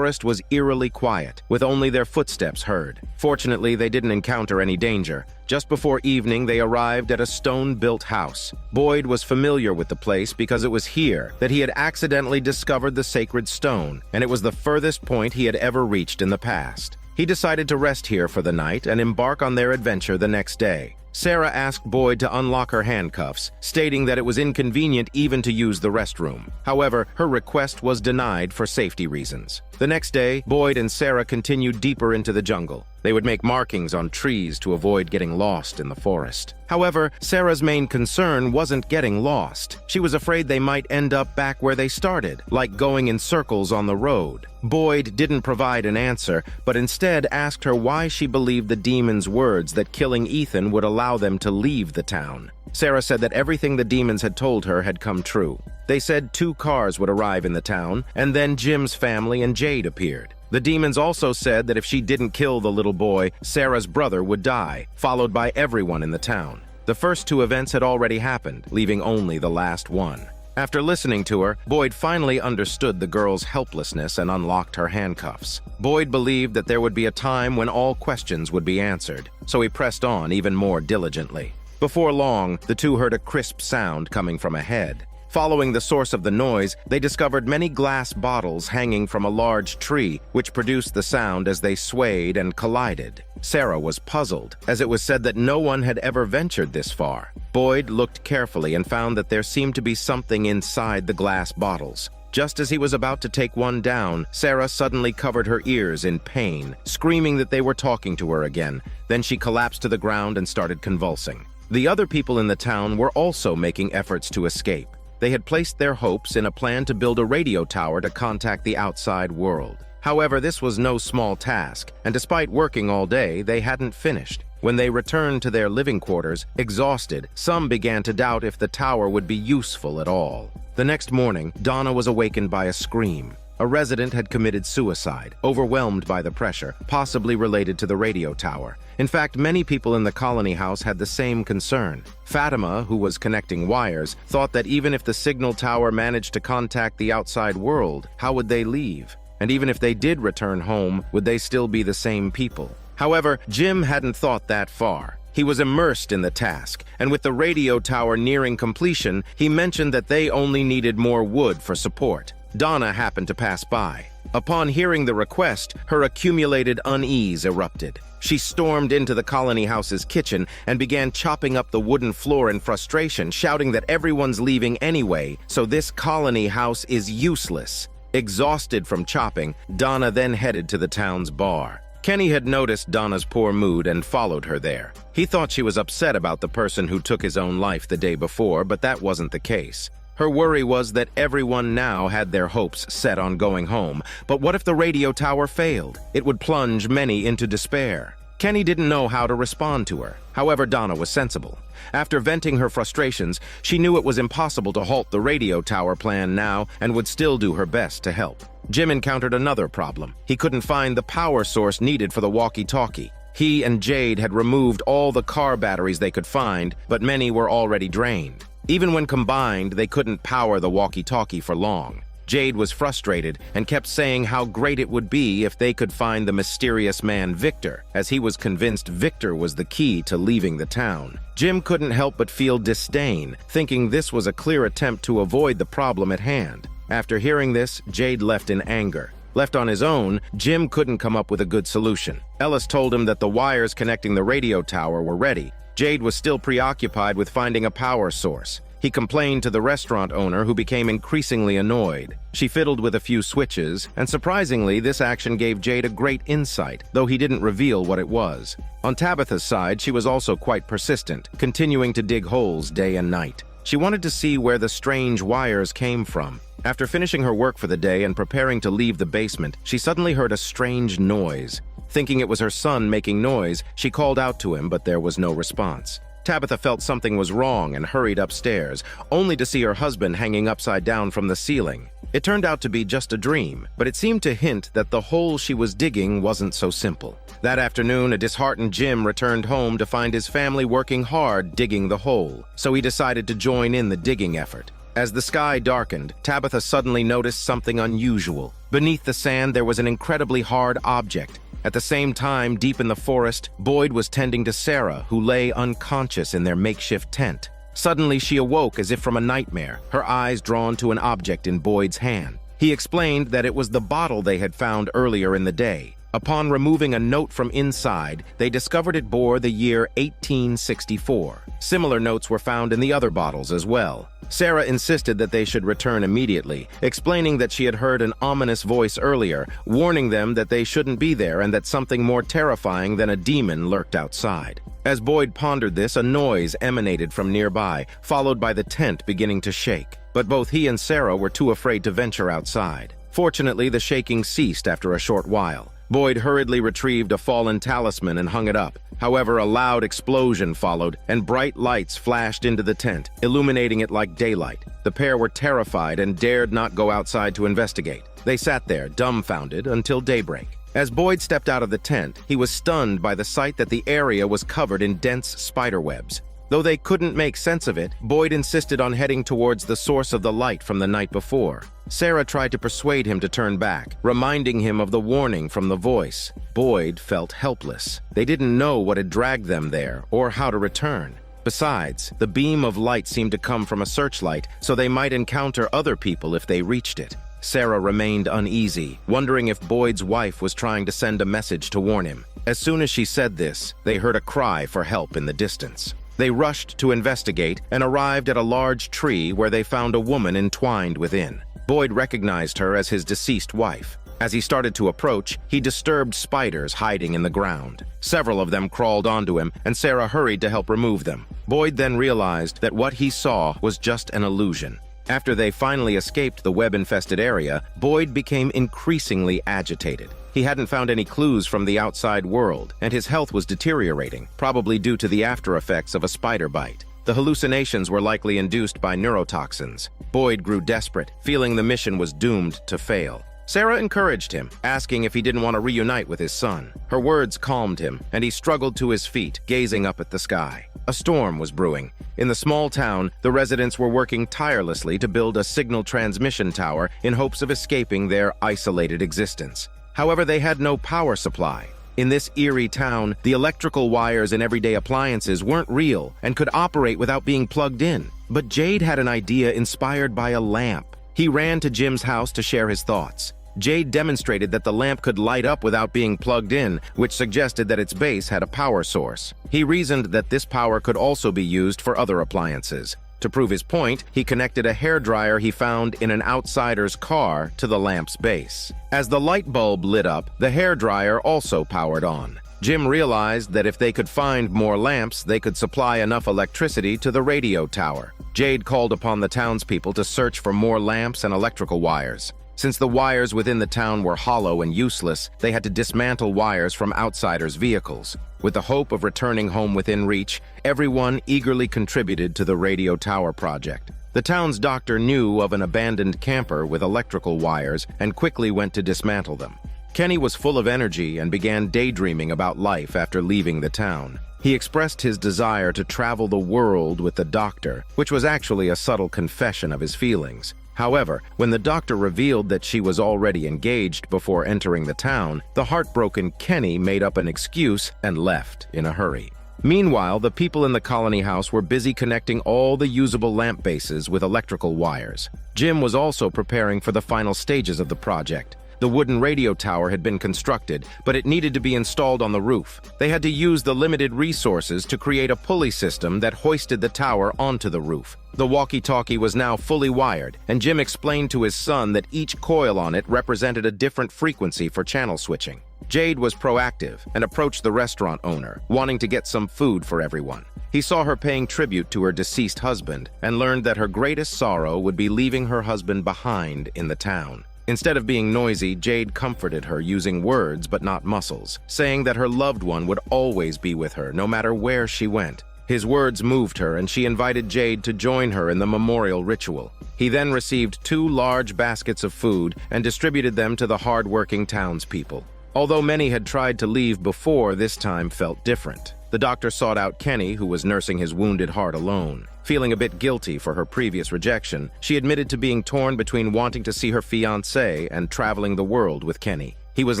was eerily quiet, with only their footsteps heard. Fortunately, they didn't encounter any danger. Just before evening, they arrived at a stone-built house. Boyd was familiar with the place because it was here that he had accidentally discovered the sacred stone, and it was the furthest point he had ever reached in the past. He decided to rest here for the night and embark on their adventure the next day. Sarah asked Boyd to unlock her handcuffs, stating that it was inconvenient even to use the restroom. However, her request was denied for safety reasons. The next day, Boyd and Sarah continued deeper into the jungle. They would make markings on trees to avoid getting lost in the forest. However, Sarah's main concern wasn't getting lost. She was afraid they might end up back where they started, like going in circles on the road. Boyd didn't provide an answer, but instead asked her why she believed the demon's words that killing Ethan would allow them to leave the town. Sarah said that everything the demons had told her had come true. They said 2 cars would arrive in the town, and then Jim's family and Jade appeared. The demons also said that if she didn't kill the little boy, Sarah's brother would die, followed by everyone in the town. The first 2 events had already happened, leaving only the last one. After listening to her, Boyd finally understood the girl's helplessness and unlocked her handcuffs. Boyd believed that there would be a time when all questions would be answered, so he pressed on even more diligently. Before long, the two heard a crisp sound coming from ahead. Following the source of the noise, they discovered many glass bottles hanging from a large tree, which produced the sound as they swayed and collided. Sarah was puzzled, as it was said that no one had ever ventured this far. Boyd looked carefully and found that there seemed to be something inside the glass bottles. Just as he was about to take one down, Sarah suddenly covered her ears in pain, screaming that they were talking to her again. Then she collapsed to the ground and started convulsing. The other people in the town were also making efforts to escape. They had placed their hopes in a plan to build a radio tower to contact the outside world. However, this was no small task, and despite working all day, they hadn't finished. When they returned to their living quarters, exhausted, some began to doubt if the tower would be useful at all. The next morning, Donna was awakened by a scream. A resident had committed suicide, overwhelmed by the pressure, possibly related to the radio tower. In fact, many people in the colony house had the same concern. Fatima, who was connecting wires, thought that even if the signal tower managed to contact the outside world, how would they leave? And even if they did return home, would they still be the same people? However, Jim hadn't thought that far. He was immersed in the task, and with the radio tower nearing completion, he mentioned that they only needed more wood for support. Donna happened to pass by. Upon hearing the request, her accumulated unease erupted. She stormed into the colony house's kitchen and began chopping up the wooden floor in frustration, shouting that everyone's leaving anyway, so this colony house is useless. Exhausted from chopping, Donna then headed to the town's bar. Kenny had noticed Donna's poor mood and followed her there. He thought she was upset about the person who took his own life the day before, but that wasn't the case. Her worry was that everyone now had their hopes set on going home. But what if the radio tower failed? It would plunge many into despair. Kenny didn't know how to respond to her. However, Donna was sensible. After venting her frustrations, she knew it was impossible to halt the radio tower plan now and would still do her best to help. Jim encountered another problem. He couldn't find the power source needed for the walkie-talkie. He and Jade had removed all the car batteries they could find, but many were already drained. Even when combined, they couldn't power the walkie-talkie for long. Jade was frustrated and kept saying how great it would be if they could find the mysterious man Victor, as he was convinced Victor was the key to leaving the town. Jim couldn't help but feel disdain, thinking this was a clear attempt to avoid the problem at hand. After hearing this, Jade left in anger. Left on his own, Jim couldn't come up with a good solution. Ellis told him that the wires connecting the radio tower were ready. Jade was still preoccupied with finding a power source. He complained to the restaurant owner, who became increasingly annoyed. She fiddled with a few switches, and surprisingly, this action gave Jade a great insight, though he didn't reveal what it was. On Tabitha's side, she was also quite persistent, continuing to dig holes day and night. She wanted to see where the strange wires came from. After finishing her work for the day and preparing to leave the basement, she suddenly heard a strange noise. Thinking it was her son making noise, she called out to him, but there was no response. Tabitha felt something was wrong and hurried upstairs, only to see her husband hanging upside down from the ceiling. It turned out to be just a dream, but it seemed to hint that the hole she was digging wasn't so simple. That afternoon, a disheartened Jim returned home to find his family working hard digging the hole, so he decided to join in the digging effort. As the sky darkened, Tabitha suddenly noticed something unusual. Beneath the sand, there was an incredibly hard object. At the same time, deep in the forest, Boyd was tending to Sarah, who lay unconscious in their makeshift tent. Suddenly, she awoke as if from a nightmare, her eyes drawn to an object in Boyd's hand. He explained that it was the bottle they had found earlier in the day. Upon removing a note from inside, they discovered it bore the year 1864. Similar notes were found in the other bottles as well. Sarah insisted that they should return immediately, explaining that she had heard an ominous voice earlier, warning them that they shouldn't be there and that something more terrifying than a demon lurked outside. As Boyd pondered this, a noise emanated from nearby, followed by the tent beginning to shake. But both he and Sarah were too afraid to venture outside. Fortunately, the shaking ceased after a short while. Boyd hurriedly retrieved a fallen talisman and hung it up. However, a loud explosion followed, and bright lights flashed into the tent, illuminating it like daylight. The pair were terrified and dared not go outside to investigate. They sat there, dumbfounded, until daybreak. As Boyd stepped out of the tent, he was stunned by the sight that the area was covered in dense spiderwebs. Though they couldn't make sense of it, Boyd insisted on heading towards the source of the light from the night before. Sarah tried to persuade him to turn back, reminding him of the warning from the voice. Boyd felt helpless. They didn't know what had dragged them there or how to return. Besides, the beam of light seemed to come from a searchlight, so they might encounter other people if they reached it. Sarah remained uneasy, wondering if Boyd's wife was trying to send a message to warn him. As soon as she said this, they heard a cry for help in the distance. They rushed to investigate and arrived at a large tree where they found a woman entwined within. Boyd recognized her as his deceased wife. As he started to approach, he disturbed spiders hiding in the ground. Several of them crawled onto him, and Sarah hurried to help remove them. Boyd then realized that what he saw was just an illusion. After they finally escaped the web-infested area, Boyd became increasingly agitated. He hadn't found any clues from the outside world, and his health was deteriorating, probably due to the after effects of a spider bite. The hallucinations were likely induced by neurotoxins. Boyd grew desperate, feeling the mission was doomed to fail. Sarah encouraged him, asking if he didn't want to reunite with his son. Her words calmed him, and he struggled to his feet, gazing up at the sky. A storm was brewing. In the small town, the residents were working tirelessly to build a signal transmission tower in hopes of escaping their isolated existence. However, they had no power supply. In this eerie town, the electrical wires in everyday appliances weren't real and could operate without being plugged in. But Jade had an idea inspired by a lamp. He ran to Jim's house to share his thoughts. Jade demonstrated that the lamp could light up without being plugged in, which suggested that its base had a power source. He reasoned that this power could also be used for other appliances. To prove his point, he connected a hairdryer he found in an outsider's car to the lamp's base. As the light bulb lit up, the hairdryer also powered on. Jim realized that if they could find more lamps, they could supply enough electricity to the radio tower. Jade called upon the townspeople to search for more lamps and electrical wires. Since the wires within the town were hollow and useless, they had to dismantle wires from outsiders' vehicles. With the hope of returning home within reach, everyone eagerly contributed to the radio tower project. The town's doctor knew of an abandoned camper with electrical wires and quickly went to dismantle them. Kenny was full of energy and began daydreaming about life after leaving the town. He expressed his desire to travel the world with the doctor, which was actually a subtle confession of his feelings. However, when the doctor revealed that she was already engaged before entering the town, the heartbroken Kenny made up an excuse and left in a hurry. Meanwhile, the people in the colony house were busy connecting all the usable lamp bases with electrical wires. Jim was also preparing for the final stages of the project. The wooden radio tower had been constructed, but it needed to be installed on the roof. They had to use the limited resources to create a pulley system that hoisted the tower onto the roof. The walkie-talkie was now fully wired, and Jim explained to his son that each coil on it represented a different frequency for channel switching. Jade was proactive and approached the restaurant owner, wanting to get some food for everyone. He saw her paying tribute to her deceased husband and learned that her greatest sorrow would be leaving her husband behind in the town. Instead of being noisy, Jade comforted her using words but not muscles, saying that her loved one would always be with her no matter where she went. His words moved her, and she invited Jade to join her in the memorial ritual. He then received 2 large baskets of food and distributed them to the hard-working townspeople. Although many had tried to leave before, this time felt different. The doctor sought out Kenny, who was nursing his wounded heart alone. Feeling a bit guilty for her previous rejection, she admitted to being torn between wanting to see her fiancé and traveling the world with Kenny. He was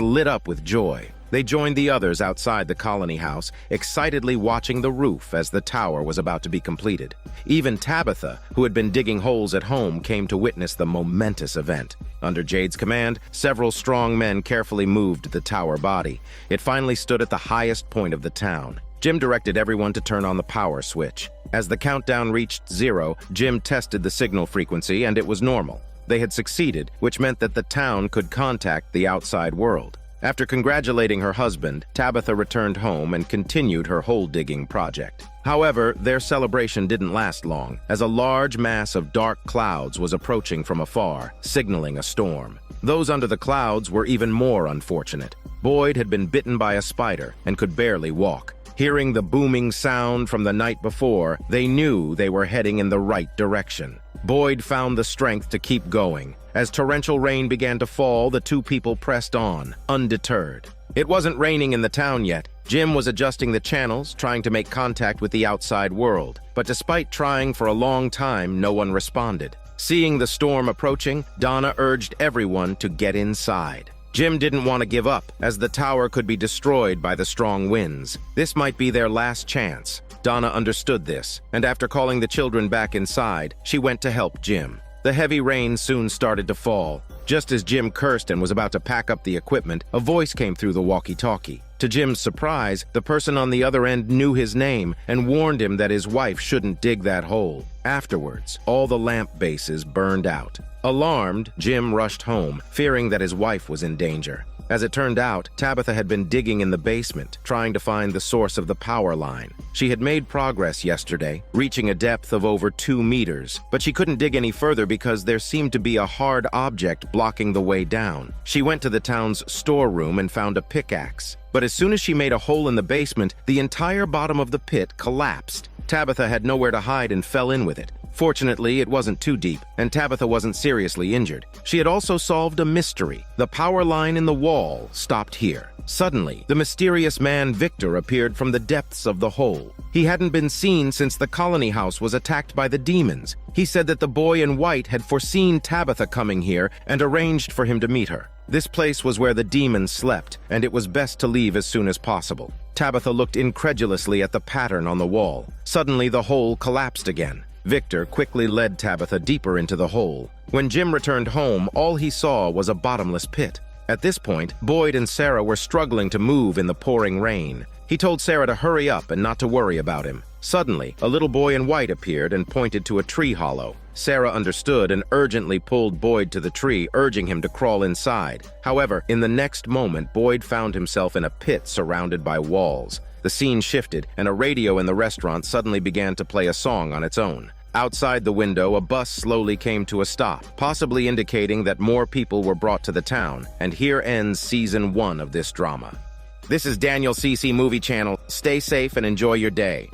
lit up with joy. They joined the others outside the colony house, excitedly watching the roof as the tower was about to be completed. Even Tabitha, who had been digging holes at home, came to witness the momentous event. Under Jade's command, several strong men carefully moved the tower body. It finally stood at the highest point of the town. Jim directed everyone to turn on the power switch. As the countdown reached 0, Jim tested the signal frequency, and it was normal. They had succeeded, which meant that the town could contact the outside world. After congratulating her husband, Tabitha returned home and continued her hole-digging project. However, their celebration didn't last long, as a large mass of dark clouds was approaching from afar, signaling a storm. Those under the clouds were even more unfortunate. Boyd had been bitten by a spider and could barely walk. Hearing the booming sound from the night before, they knew they were heading in the right direction. Boyd found the strength to keep going. As torrential rain began to fall, the 2 people pressed on, undeterred. It wasn't raining in the town yet. Jim was adjusting the channels, trying to make contact with the outside world. But despite trying for a long time, no one responded. Seeing the storm approaching, Donna urged everyone to get inside. Jim didn't want to give up, as the tower could be destroyed by the strong winds. This might be their last chance. Donna understood this, and after calling the children back inside, she went to help Jim. The heavy rain soon started to fall. Just as Jim cursed and was about to pack up the equipment, a voice came through the walkie-talkie. To Jim's surprise, the person on the other end knew his name and warned him that his wife shouldn't dig that hole. Afterwards, all the lamp bases burned out. Alarmed, Jim rushed home, fearing that his wife was in danger. As it turned out, Tabitha had been digging in the basement, trying to find the source of the power line. She had made progress yesterday, reaching a depth of over 2 meters, but she couldn't dig any further because there seemed to be a hard object blocking the way down. She went to the town's storeroom and found a pickaxe. But as soon as she made a hole in the basement, the entire bottom of the pit collapsed. Tabitha had nowhere to hide and fell in with it. Fortunately, it wasn't too deep, and Tabitha wasn't seriously injured. She had also solved a mystery. The power line in the wall stopped here. Suddenly, the mysterious man Victor appeared from the depths of the hole. He hadn't been seen since the colony house was attacked by the demons. He said that the boy in white had foreseen Tabitha coming here and arranged for him to meet her. This place was where the demons slept, and it was best to leave as soon as possible. Tabitha looked incredulously at the pattern on the wall. Suddenly, the hole collapsed again. Victor quickly led Tabitha deeper into the hole. When Jim returned home, all he saw was a bottomless pit. At this point, Boyd and Sarah were struggling to move in the pouring rain. He told Sarah to hurry up and not to worry about him. Suddenly, a little boy in white appeared and pointed to a tree hollow. Sarah understood and urgently pulled Boyd to the tree, urging him to crawl inside. However, in the next moment, Boyd found himself in a pit surrounded by walls. The scene shifted, and a radio in the restaurant suddenly began to play a song on its own. Outside the window, a bus slowly came to a stop, possibly indicating that more people were brought to the town. And here ends Season 1 of this drama. This is Daniel CC Movie Channel. Stay safe and enjoy your day.